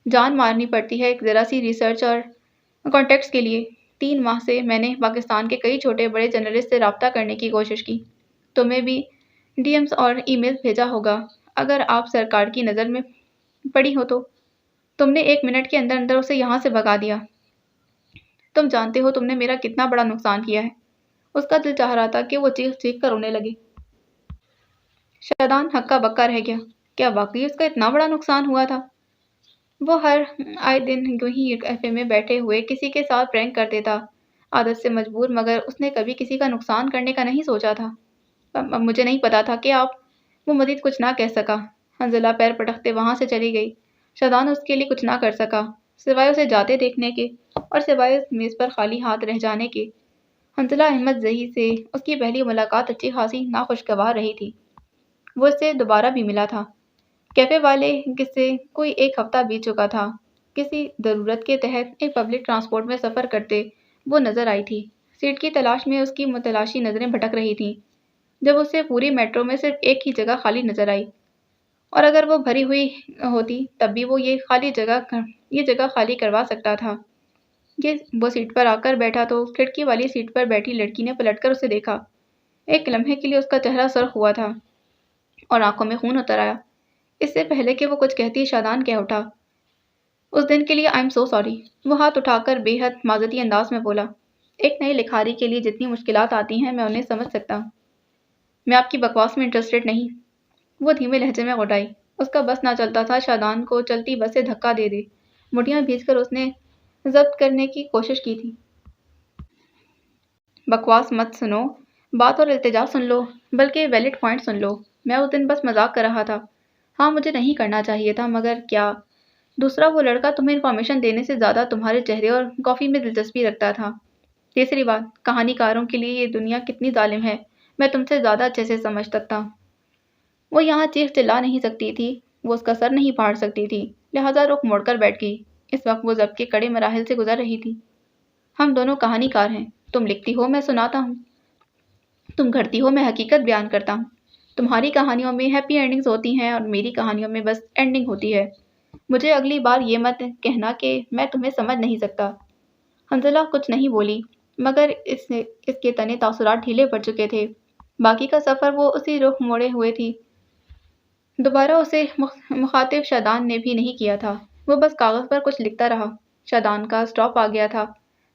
جان مارنی پڑتی ہے ایک ذرا سی ریسرچ اور کانٹیکٹس کے لیے۔ 3 ماہ سے میں نے پاکستان کے کئی چھوٹے بڑے جرنلسٹ سے رابطہ کرنے کی کوشش کی، تمہیں بھی ڈی ایمز اور ای میلز بھیجا ہوگا۔ اگر آپ سرکار کی نظر میں پڑی ہو تو تم نے 1 منٹ کے اندر اندر اسے یہاں سے بھگا دیا۔ تم جانتے ہو تم نے میرا کتنا بڑا نقصان کیا ہے۔ اس کا دل چاہ رہا تھا کہ وہ چیخ چیخ کر رونے لگے۔ شادان ہکا بکا رہ گیا۔ کیا واقعی اس کا اتنا بڑا نقصان ہوا تھا؟ وہ ہر آئے دن یوں ہی کیفے میں بیٹھے ہوئے کسی کے ساتھ پرینک کر دیتا، عادت سے مجبور، مگر اس نے کبھی کسی کا نقصان کرنے کا نہیں سوچا تھا۔ مجھے نہیں پتا تھا کہ آپ… وہ مزید کچھ نہ کہہ سکا۔ حنزلہ پیر پٹکتے وہاں سے چلی گئی۔ شادان اس کے لیے کچھ نہ کر سکا، سوائے اسے جاتے دیکھنے کے اور سوائے اس میز پر خالی ہاتھ رہ جانے کے۔ حنزلہ احمد زئی سے اس کی پہلی ملاقات اچھی خاصی ناخوشگوار رہی تھی۔ وہ اس سے دوبارہ بھی ملا تھا، کیفے والے قصے کوئی 1 ہفتہ بیت چکا تھا۔ کسی ضرورت کے تحت ایک پبلک ٹرانسپورٹ میں سفر کرتے وہ نظر آئی تھی۔ سیٹ کی تلاش میں اس کی متلاشی نظریں بھٹک رہی تھیں جب اسے پوری میٹرو میں صرف ایک ہی جگہ خالی نظر آئی، اور اگر وہ بھری ہوئی ہوتی تب بھی وہ یہ جگہ خالی کروا سکتا تھا۔ وہ سیٹ پر آ کر بیٹھا تو کھڑکی والی سیٹ پر بیٹھی لڑکی نے پلٹ کر اسے دیکھا۔ ایک لمحے کے لیے اس کا چہرہ سرخ ہوا تھا اور آنکھوں میں خون اتر آیا۔ اس سے پہلے کہ وہ کچھ کہتی، شادان کہہ اٹھا، اس دن کے لیے آئی ایم سو سوری۔ وہ ہاتھ اٹھا کر بے حد معذرتی انداز میں بولا، ایک نئے لکھاری کے لیے جتنی مشکلات آتی ہیں میں انہیں سمجھ سکتا ہوں۔ میں آپ کی بکواس میں انٹرسٹڈ نہیں۔ وہ دھیمے لہجے میں گھٹائی۔ اس کا بس نہ چلتا تھا شادان کو چلتی بس سے دھکا دے دے۔ مٹھیاں بھیج کر اس نے ضبط کرنے کی کوشش کی تھی۔ بکواس مت سنو، بات اور التجا سن لو، بلکہ ویلڈ پوائنٹ سن لو۔ میں اس دن بس مذاق کر رہا تھا۔ ہاں مجھے نہیں کرنا چاہیے تھا، مگر کیا؟ دوسرا وہ لڑکا تمہیں انفارمیشن دینے سے زیادہ تمہارے چہرے اور کافی میں دلچسپی رکھتا تھا۔ تیسری بات، کہانی کاروں کے لیے یہ دنیا کتنی ظالم ہے میں تم سے زیادہ اچھے سے سمجھ سکتا ہوں۔ وہ یہاں چیخ چلا نہیں سکتی تھی، وہ اس کا سر نہیں پھاڑ سکتی تھی، لہٰذا رخ موڑ کر بیٹھ گئی۔ اس وقت وہ ضبط کے کڑے مراحل سے گزر رہی تھی۔ ہم دونوں کہانی کار ہیں، تم لکھتی ہو میں سناتا ہوں، تم گھڑتی ہو میں حقیقت بیان کرتا ہوں۔ تمہاری کہانیوں میں ہیپی اینڈنگز ہوتی ہیں اور میری کہانیوں میں بس اینڈنگ ہوتی ہے۔ مجھے اگلی بار یہ مت کہنا کہ میں تمہیں سمجھ نہیں سکتا۔ حنزلہ کچھ نہیں بولی، مگر اس کے تنے تاثرات ڈھیلے پڑ چکے تھے۔ باقی کا سفر وہ اسی رخ موڑے ہوئے تھی۔ دوبارہ اسے مخاطب شادان نے بھی نہیں کیا تھا۔ وہ بس کاغذ پر کچھ لکھتا رہا۔ شادان کا اسٹاپ آ گیا تھا۔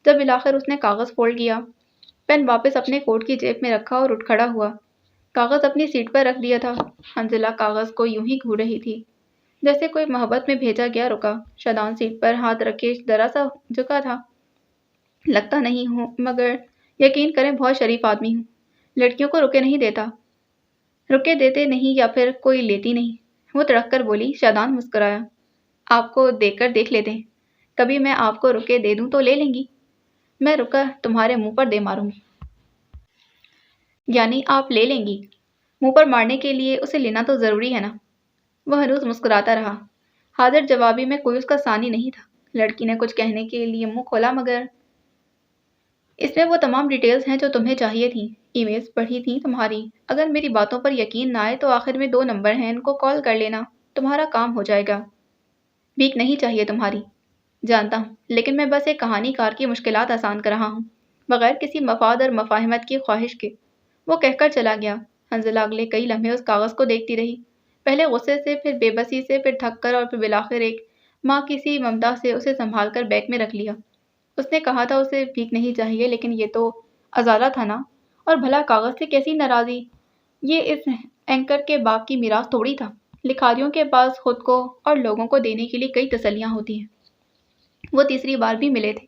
جب بالآخر اس نے کاغذ فولڈ کیا، پین واپس اپنے کوٹ کی جیب میں رکھا اور اٹھ کھڑا ہوا۔ کاغذ اپنی سیٹ پر رکھ دیا تھا۔ حنزلہ کاغذ کو یوں ہی گھور رہی تھی جیسے کوئی محبت میں بھیجا گیا رکا۔ شادان سیٹ پر ہاتھ رکھے ذرا سا جھکا تھا۔ لگتا نہیں ہوں، مگر یقین کریں بہت شریف آدمی ہوں۔ لڑکیوں کو رکے نہیں دیتا۔ رکے دیتے نہیں یا پھر کوئی لیتی نہیں، وہ تڑک کر بولی۔ شادان مسکرایا۔ آپ کو دیکھ کر دیکھ لیتے ہیں، کبھی میں آپ کو رکے دے دوں تو لے لیں گی؟ میں رکا تمہارے منہ پر دے ماروں گی۔ یعنی آپ لے لیں گی؟ منہ پر مارنے کے لیے اسے لینا تو ضروری ہے نا؟ وہ ہنوز مسکراتا رہا۔ حاضر جوابی میں کوئی اس کا ثانی نہیں تھا۔ لڑکی نے کچھ کہنے کے لیے منہ کھولا، مگر اس میں وہ تمام ڈیٹیلز ہیں جو تمہیں چاہیے تھیں۔ ای میلز پڑھی تھیں تمہاری۔ اگر میری باتوں پر یقین نہ آئے تو آخر میں 2 نمبر ہیں، ان کو کال کر لینا، تمہارا کام ہو جائے گا۔ بھیک نہیں چاہیے تمہاری، جانتا ہوں، لیکن میں بس ایک کہانی کار کی مشکلات آسان کر رہا ہوں، بغیر کسی مفاد اور مفاہمت کی خواہش کے۔ وہ کہہ کر چلا گیا۔ حنزلہ اگلے کئی لمحے اس کاغذ کو دیکھتی رہی، پہلے غصے سے، پھر بے بسی سے، پھر تھک کر، اور پھر بالآخر ایک ماں کی سی ممتا سے اسے سنبھال کر بیگ میں رکھ لیا۔ اس نے کہا تھا اسے بھیک نہیں چاہیے، لیکن یہ تو ازالہ تھا نا، اور بھلا کاغذ سے کیسی ناراضی؟ یہ اس اینکر کے باپ کی میراث تھوڑی تھا۔ لکھاریوں کے پاس خود کو اور لوگوں کو دینے کے لیے کئی تسلیاں ہوتی ہیں۔ وہ تیسری بار بھی ملے تھے۔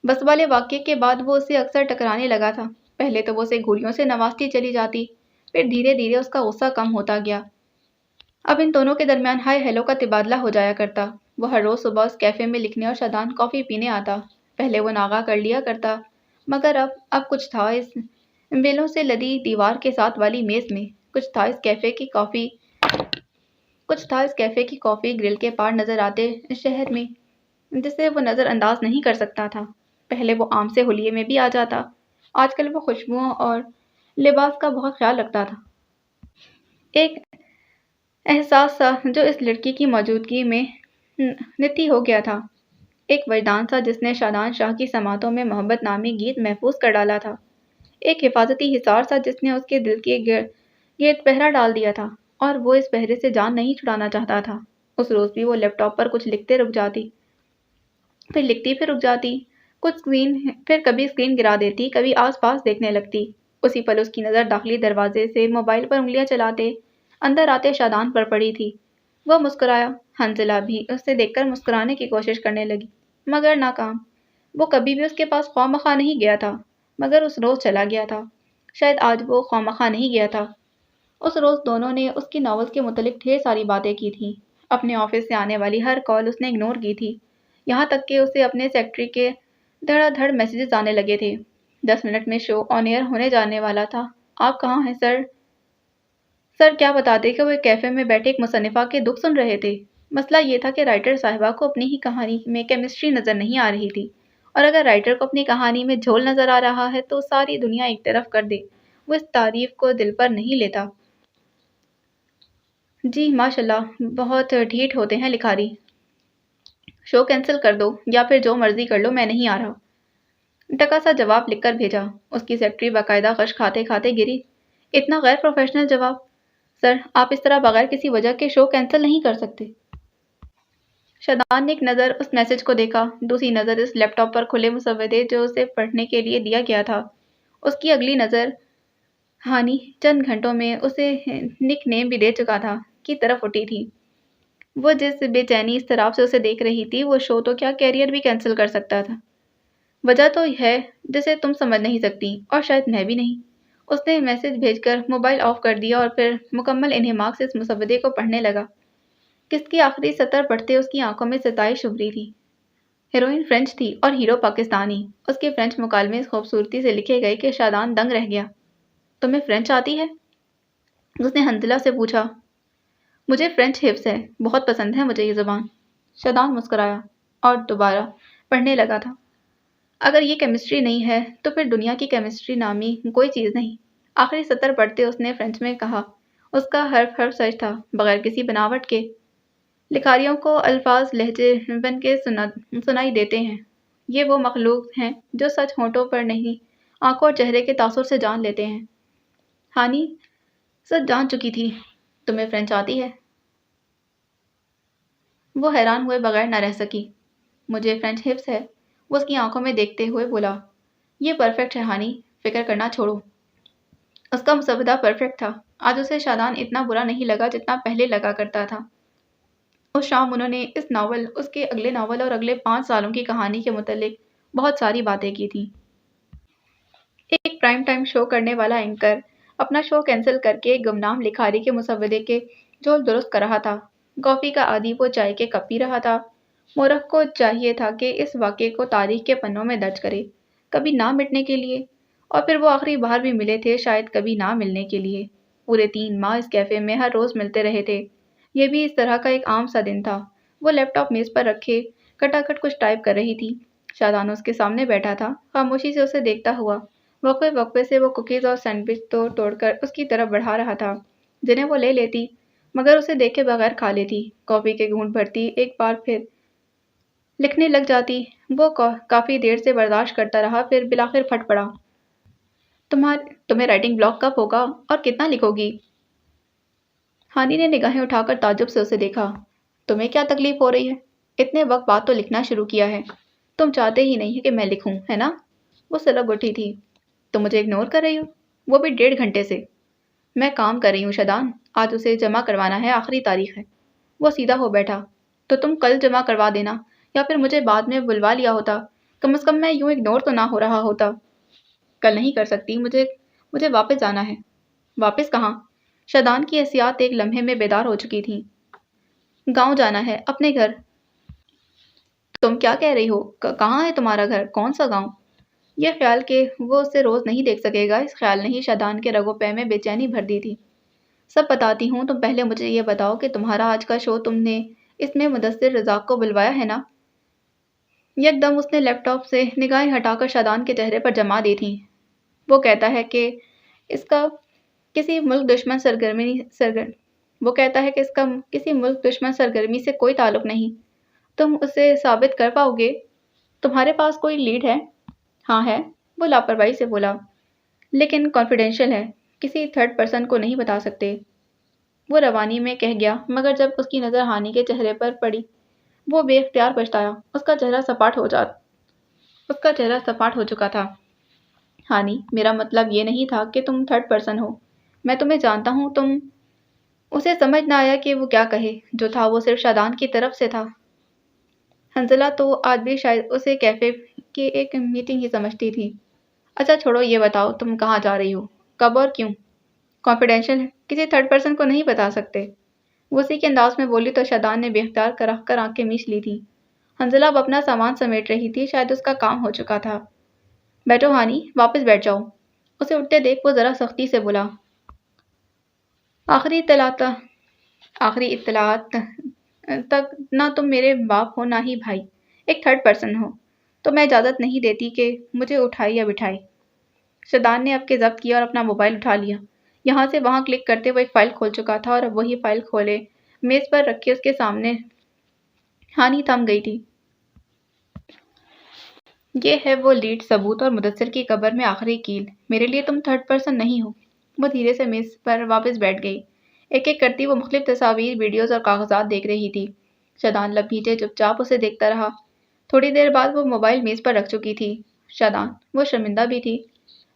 بس والے واقعے کے بعد وہ اسے اکثر ٹکرانے لگا تھا۔ پہلے تو وہ اسے گولیوں سے نوازتی چلی جاتی، پھر دھیرے دھیرے اس کا غصہ کم ہوتا گیا۔ اب ان دونوں کے درمیان ہائے ہیلو کا تبادلہ ہو جایا کرتا۔ وہ ہر روز صبح اس کیفے میں لکھنے اور شادان کافی پینے آتا۔ پہلے وہ ناغہ کر لیا کرتا، مگر اب کچھ تھا اس بیلوں سے لدی دیوار کے ساتھ والی میز میں، کچھ تھا اس کیفے کی کافی گرل کے پار نظر آتے شہر میں، جسے وہ نظر انداز نہیں کر سکتا تھا۔ پہلے وہ عام سے حلیے میں بھی آ جاتا، آج کل وہ خوشبوؤں اور لباس کا بہت خیال رکھتا تھا۔ ایک احساس سا جو اس لڑکی کی موجودگی میں نتی ہو گیا تھا، ایک وجدان سا جس نے شادان شاہ کی سماعتوں میں محبت نامی گیت محفوظ کر ڈالا تھا، ایک حفاظتی حصار سا جس نے اس کے دل کے گرد پہرا ڈال دیا تھا، اور وہ اس پہرے سے جان نہیں چھڑانا چاہتا تھا۔ اس روز بھی وہ لیپ ٹاپ پر کچھ لکھتے رک جاتی، پھر لکھتی پھر رک جاتی، پھر کبھی اسکرین گرا دیتی، کبھی آس پاس دیکھنے لگتی۔ اسی پل اس کی نظر داخلی دروازے سے موبائل پر انگلیاں چلاتے اندر آتے شادان پر پڑی تھی۔ وہ مسکرایا، حنزلہ بھی اسے دیکھ کر مسکرانے کی کوشش کرنے لگی، مگر ناکام۔ وہ کبھی بھی اس کے پاس خواہ مخواہ نہیں گیا تھا، مگر اس روز چلا گیا تھا۔ شاید آج وہ خواہ مخواہ نہیں گیا تھا۔ اس روز دونوں نے اس کی ناولز کے متعلق ڈھیر ساری باتیں کی تھیں۔ اپنے آفس سے آنے والی ہر کال اس نے اگنور کی تھی، یہاں تک کہ اسے اپنے سیکرٹری کے دھڑا دھڑ میسیجز آنے لگے تھے۔ 10 منٹ میں شو آن ایئر ہونے جانے والا تھا۔ آپ کہاں ہیں سر؟ سر کیا بتاتے کہ وہ ایک کیفے میں بیٹھے ایک مصنفہ کے دکھ سن رہے تھے۔ مسئلہ یہ تھا کہ رائٹر صاحبہ کو اپنی ہی کہانی میں کیمسٹری نظر نہیں آ رہی تھی، اور اگر رائٹر کو اپنی کہانی میں جھول نظر آ رہا ہے تو ساری دنیا ایک طرف کر دے، وہ اس تعریف کو دل پر نہیں لیتا۔ جی ماشاءاللہ، بہت ڈھیٹ ہوتے ہیں لکھاری۔ شو کینسل کر دو یا پھر جو مرضی کر لو، میں نہیں آ رہا۔ ٹکا سا جواب لکھ کر بھیجا۔ اس کی سیکرٹری باقاعدہ غش کھاتے کھاتے گری، اتنا غیر پروفیشنل جواب! سر، آپ اس طرح بغیر کسی وجہ کے شو کینسل نہیں کر سکتے۔ شادان نے ایک نظر اس میسج کو دیکھا، دوسری نظر اس لیپ ٹاپ پر کھلے مسودے جو اسے پڑھنے کے لیے دیا گیا تھا۔ اس کی اگلی نظر ہانی چند گھنٹوں میں اسے نک نیم بھی دے چکا تھا کی طرف اٹھی تھی۔ وہ جس بے چینی اضطراب سے اسے دیکھ رہی تھی، وہ شو تو کیا کیریئر بھی کینسل کر سکتا تھا۔ وجہ تو ہے جسے تم سمجھ نہیں سکتی، اور شاید میں بھی نہیں۔ اس نے میسج بھیج کر موبائل آف کر دیا اور پھر مکمل انہماک سے اس مسودے کو پڑھنے لگا۔ کس کی آخری سطر پڑھتے اس کی آنکھوں میں ستائش ابھری تھی۔ ہیروئن فرینچ تھی اور ہیرو پاکستانی۔ اس کے فرینچ مکالمے اس خوبصورتی سے لکھے گئے کہ شادان دنگ رہ گیا۔ تمہیں فرینچ آتی ہے؟ اس نے حنزلہ سے پوچھا۔ مجھے فرینچ حفظ ہے، بہت پسند ہے مجھے یہ زبان۔ شادان مسکرایا اور دوبارہ پڑھنے لگا تھا۔ اگر یہ کیمسٹری نہیں ہے تو پھر دنیا کی کیمسٹری نامی کوئی چیز نہیں۔ آخری سطر پڑھتے اس نے فرینچ میں کہا، اس کا حرف حرف سچ تھا، بغیر کسی بناوٹ کے۔ لکھاریوں کو الفاظ لہجے بن کے سنائی دیتے ہیں۔ یہ وہ مخلوق ہیں جو سچ ہونٹوں پر نہیں، آنکھوں اور چہرے کے تاثر سے جان لیتے ہیں۔ ہانی سچ جان چکی تھی۔ تمہیں فرینچ آتی ہے؟ وہ حیران ہوئے بغیر نہ رہ سکی۔ مجھے فرینچ حفظ ہے، وہ اس کی آنکھوں میں دیکھتے ہوئے بولا۔ یہ پرفیکٹ ہے ہانی، فکر کرنا چھوڑو۔ اس کا مسودہ پرفیکٹ تھا۔ آج اسے شادان اتنا برا نہیں لگا جتنا پہلے لگا کرتا تھا۔ اس شام انہوں نے اس ناول، اس کے اگلے ناول اور اگلے 5 سالوں کی کہانی کے متعلق بہت ساری باتیں کی تھیں۔ ایک پرائم ٹائم شو کرنے والا اینکر اپنا شو کینسل کر کے ایک گمنام لکھاری کے مسودے کے جھول درست کر رہا تھا۔ کافی کا عادی وہ چائے کے کپ پی رہا تھا۔ مورخ کو چاہیے تھا کہ اس واقعے کو تاریخ کے پنوں میں درج کرے، کبھی نہ مٹنے کے لیے، اور پھر وہ آخری بار بھی ملے تھے شاید کبھی نہ ملنے کے لیے۔ پورے 3 ماہ اس کیفے میں ہر روز ملتے رہے تھے۔ یہ بھی اس طرح کا ایک عام سا دن تھا۔ وہ لیپ ٹاپ میز پر رکھے کھٹاکھٹ کچھ ٹائپ کر رہی تھی۔ شادان اس کے سامنے بیٹھا تھا، خاموشی سے اسے دیکھتا ہوا۔ وقفے وقفے سے وہ کوکیز اور سینڈوچ توڑ توڑ کر اس کی طرف بڑھا رہا تھا، جنہیں وہ لے لیتی، مگر اسے دیکھے بغیر کھا لیتی۔ کافی کے گھونٹ بھرتی، ایک بار پھر لکھنے لگ جاتی۔ وہ کافی دیر سے برداشت کرتا رہا، پھر بالآخر پھٹ پڑا۔ تمہیں رائٹنگ بلاک کب ہوگا اور کتنا لکھو گی؟ ہانی نے نگاہیں اٹھا کر تعجب سے اسے دیکھا۔ تمہیں کیا تکلیف ہو رہی ہے؟ اتنے وقت بعد تو لکھنا شروع کیا ہے۔ تم چاہتے ہی نہیں کہ میں لکھوں، ہے نا؟ وہ سلگ اٹھی تھی۔ تم مجھے اگنور کر رہی ہو؟ وہ بھی 1.5 گھنٹے سے۔ میں کام کر رہی ہوں شادان، آج اسے جمع کروانا ہے، آخری تاریخ ہے۔ وہ سیدھا ہو بیٹھا۔ تو تم کل جمع کروا دینا، یا پھر مجھے بعد میں بلوا لیا ہوتا، کم از کم میں یوں اگنور تو نہ ہو رہا ہوتا۔ کل نہیں کر سکتی، مجھے واپس جانا ہے۔ واپس کہاں؟ شادان کی احسیات ایک لمحے میں بیدار ہو چکی تھیں۔ گاؤں جانا ہے، اپنے گھر۔ تم کیا کہہ رہی ہو؟ کہاں ہے تمہارا گھر؟ کون سا گاؤں؟ یہ خیال کہ وہ اسے روز نہیں دیکھ سکے گا، اس خیال نے ہی شادان کے رگو پے میں بے چینی بھر دی تھی۔ سب بتاتی ہوں، تم پہلے مجھے یہ بتاؤ کہ تمہارا آج کا شو تم نے اس میں مدثر رزاق کو بلوایا ہے نا؟ یک دم اس نے لیپ ٹاپ سے نگاہیں ہٹا کر شادان کے چہرے پر جما دی تھیں۔ وہ کہتا ہے کہ اس کا کسی ملک دشمن سرگرمی سے کوئی تعلق نہیں۔ تم اسے ثابت کر پاؤ گے؟ تمہارے پاس کوئی لیڈ ہے؟ ہاں ہے، وہ لاپرواہی سے بولا، لیکن کانفیڈینشیل ہے، کسی تھرڈ پرسن کو نہیں بتا سکتے۔ وہ روانی میں کہہ گیا، مگر جب اس کی نظر ہانی کے چہرے پر پڑی وہ بے اختیار پچھتایا۔ اس کا چہرہ سپاٹ ہو چکا تھا۔ ہانی، میرا مطلب یہ نہیں تھا کہ تم تھرڈ پرسن ہو، میں تمہیں جانتا ہوں۔ تم اسے سمجھ نہ آیا کہ وہ کیا کہے، جو تھا وہ صرف شادان کی طرف سے تھا۔ حنزلہ تو آج بھی شاید اسے کیفے کی ایک میٹنگ ہی سمجھتی تھی۔ اچھا چھوڑو، یہ بتاؤ تم کہاں جا رہی ہو، کب اور کیوں؟ کانفیڈینشیل ہے، کسی تھرڈ پرسن کو نہیں بتا سکتے۔ وہ اسی کے انداز میں بولی تو شادان نے بے اختیار کر آنکھیں میچ لی تھیں۔ حنزلہ اب اپنا سامان سمیٹ رہی تھی، شاید اس کا کام ہو چکا تھا۔ بیٹھو ہانی، واپس بیٹھ جاؤ۔ اسے اٹھتے دیکھ وہ ذرا سختی سے بولا، آخری اطلاعات تک نہ تم میرے باپ ہو نہ ہی بھائی، ایک تھرڈ پرسن ہو، تو میں اجازت نہیں دیتی کہ مجھے اٹھائے یا بٹھائے۔ شادان نے اب کے ضبط کیا اور اپنا موبائل اٹھا لیا۔ یہاں سے وہاں کلک کرتے وہ ایک فائل کھول چکا تھا اور اب وہی فائل کھولے میز پر رکھے اس کے سامنے ہانی تھم گئی تھی۔ یہ ہے وہ لیڈ، ثبوت اور مدثر کی قبر میں آخری کیل۔ میرے لیے تم تھرڈ پرسن نہیں ہو۔ وہ دھیرے سے میز پر واپس بیٹھ گئی۔ ایک ایک کرتی وہ مختلف تصاویر، ویڈیوز اور کاغذات دیکھ رہی تھی۔ شادان لب بھیجے چپ چاپ اسے دیکھتا رہا۔ تھوڑی دیر بعد وہ موبائل میز پر رکھ چکی تھی۔ شادان، وہ شرمندہ بھی تھی،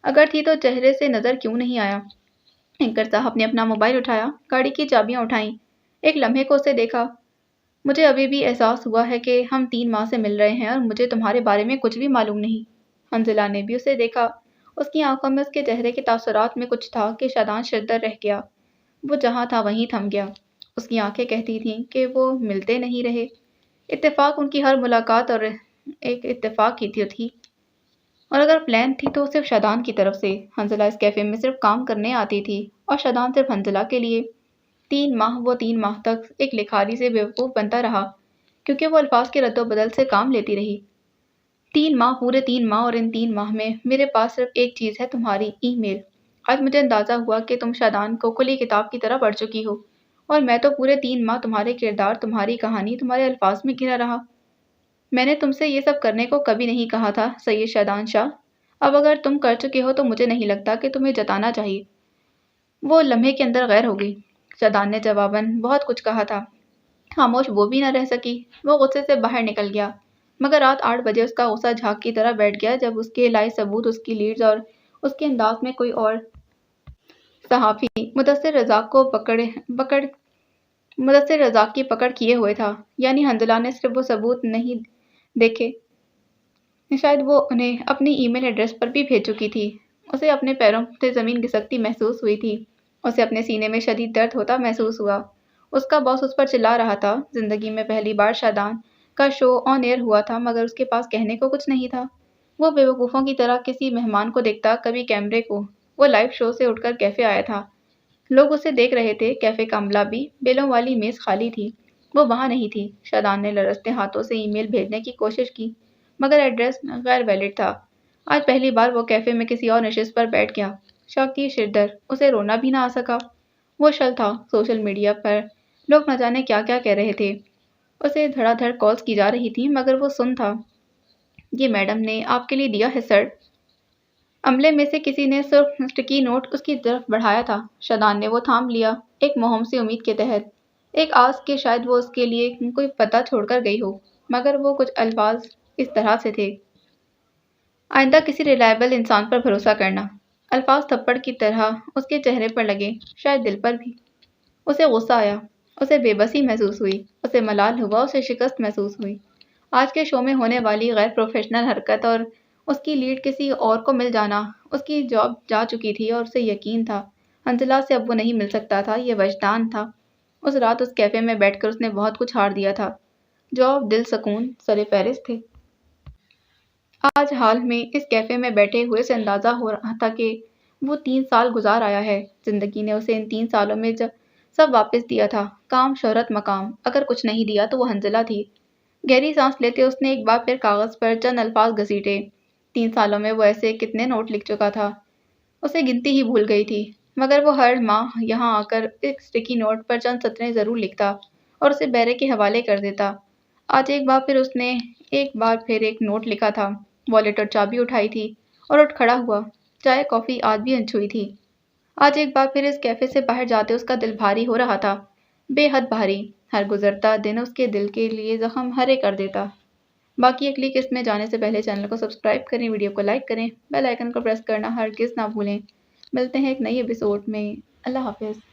اگر تھی تو چہرے سے نظر کیوں نہیں آیا۔ اینکر صاحب نے اپنا موبائل اٹھایا، گاڑی کی چابیاں اٹھائیں، ایک لمحے کو اسے دیکھا۔ مجھے ابھی بھی احساس ہوا ہے کہ ہم 3 ماہ سے مل رہے ہیں اور مجھے تمہارے بارے میں کچھ بھی معلوم نہیں۔ حنزلہ نے بھی اسے دیکھا۔ اس کی آنکھوں میں اس کے چہرے کے تاثرات میں کچھ تھا کہ شادان شدر رہ گیا۔ وہ جہاں تھا وہیں تھم گیا۔ اس کی آنکھیں کہتی تھیں کہ وہ ملتے نہیں رہے۔ اتفاق، ان کی ہر ملاقات اور ایک اتفاق کی تھی، اور اگر پلان تھی تو صرف شادان کی طرف سے۔ حنزلہ اس کیفے میں صرف کام کرنے آتی تھی اور شادان صرف حنزلہ کے لیے۔ 3 ماہ، وہ 3 ماہ تک ایک لکھاری سے بیوقوف بنتا رہا کیونکہ وہ الفاظ کے رد و بدل سے کام لیتی رہی۔ 3 ماہ، پورے 3 ماہ، اور ان 3 ماہ میں میرے پاس صرف ایک چیز ہے، تمہاری ای میل۔ آج مجھے اندازہ ہوا کہ تم شادان کو کھلی کتاب کی طرح پڑھ چکی ہو، اور میں تو پورے 3 ماہ تمہارے کردار، تمہاری کہانی، تمہارے الفاظ میں گھرا رہا۔ میں نے تم سے یہ سب کرنے کو کبھی نہیں کہا تھا سید شادان شاہ، اب اگر تم کر چکے ہو تو مجھے نہیں لگتا کہ تمہیں جتانا چاہیے۔ وہ لمحے کے اندر غیر ہو گئی۔ شادان نے جواباً بہت کچھ کہا تھا، خاموش وہ بھی نہ رہ سکی۔ وہ غصے سے باہر نکل گیا، مگر رات 8 بجے اس کا غصہ جھاگ کی طرح بیٹھ گیا جب اس کے لائے ثبوت، اس کی لیڈز اور اس کے انداز میں کوئی اور صحافی مدثر رزاق کی پکڑ کیے ہوئے تھا۔ یعنی حنزلہ نے صرف وہ ثبوت نہیں دیکھے، شاید وہ انہیں اپنی ای میل ایڈریس پر بھی بھیج چکی تھی۔ اسے اپنے پیروں سے زمین گھسکتی محسوس ہوئی تھی۔ اسے اپنے سینے میں شدید درد ہوتا محسوس ہوا۔ اس کا باس اس پر چلا رہا تھا۔ زندگی میں پہلی بار شادان کا شو آن ایئر ہوا تھا، مگر اس کے پاس کہنے کو کچھ نہیں تھا۔ وہ بے وقوفوں کی طرح کسی مہمان کو دیکھتا، کبھی کیمرے کو۔ وہ لائیو شو سے اٹھ کر کیفے آیا تھا، لوگ اسے دیکھ رہے تھے۔ کیفے کا عملہ بھی، بیلوں والی میز خالی تھی، وہ وہاں نہیں تھی۔ شادان نے لرزتے ہاتھوں سے ای میل بھیجنے کی کوشش کی، مگر ایڈریس غیر ویلڈ تھا۔ آج پہلی بار وہ کیفے میں کسی اور نشست پر بیٹھ گیا۔ شاکی شردر، اسے رونا بھی نہ آ سکا۔ وہ شل تھا۔ سوشل میڈیا پر لوگ نہ جانے کیا کیا کہہ رہے تھے۔ اسے دھڑا دھڑ کالز کی جا رہی تھیں، مگر وہ سن تھا۔ یہ میڈم نے آپ کے لیے دیا ہے سر۔ عملے میں سے کسی نے سرخ سٹکی نوٹ اس کی طرف بڑھایا تھا۔ شادان نے وہ تھام لیا، ایک مہم سی امید کے تحت، ایک آس کہ شاید وہ اس کے لیے کوئی پتہ چھوڑ کر گئی ہو۔ مگر وہ کچھ الفاظ اس طرح سے تھے، آئندہ کسی ریلائبل انسان پر بھروسہ کرنا۔ الفاظ تھپڑ کی طرح اس کے چہرے پر لگے، شاید دل پر بھی۔ اسے غصہ آیا، اسے بے بسی محسوس ہوئی، اسے ملال ہوا، اسے شکست محسوس ہوئی۔ آج کے شو میں ہونے والی غیر پروفیشنل حرکت اور اس کی لیڈ کسی اور کو مل جانا، اس کی جاب جا چکی تھی اور اسے یقین تھا حنزلہ سے اب وہ نہیں مل سکتا تھا۔ یہ وجدان تھا۔ اس رات اس کیفے میں بیٹھ کر اس نے بہت کچھ ہار دیا تھا۔ جواب دل سکون سر فہرست تھے۔ آج حال میں اس کیفے میں بیٹھے ہوئے سے اندازہ ہو رہا تھا کہ وہ 3 سال گزار آیا ہے۔ زندگی نے اسے ان 3 سالوں میں سب واپس دیا تھا، کام، شہرت، مقام۔ اگر کچھ نہیں دیا تو وہ حنزلہ تھی۔ گہری سانس لیتے اس نے ایک بار پھر کاغذ پر چند الفاظ گھسیٹے۔ 3 سالوں میں وہ ایسے کتنے نوٹ لکھ چکا تھا، اسے گنتی ہی بھول گئی تھی، مگر وہ ہر ماہ یہاں آ کر ایک اسٹیکی نوٹ پر چند سطریں ضرور لکھتا اور اسے بیرے کے حوالے کر دیتا۔ آج ایک بار پھر اس نے ایک نوٹ لکھا تھا، والیٹ اور چابی اٹھائی تھی اور اٹھ کھڑا ہوا۔ چائے کافی آج بھی انچھوئی تھی۔ آج ایک بار پھر اس کیفے سے باہر جاتے اس کا دل بھاری ہو رہا تھا، بے حد بھاری۔ ہر گزرتا دن اس کے دل کے لیے زخم ہرے کر دیتا۔ باقی اگلی قسط میں جانے سے پہلے چینل کو سبسکرائب کریں، ویڈیو کو لائک کریں، بیل آئیکن کو پریس کرنا ہرگز نہ بھولیں۔ ملتے ہیں ایک نئی ایپیسوڈ میں۔ اللہ حافظ۔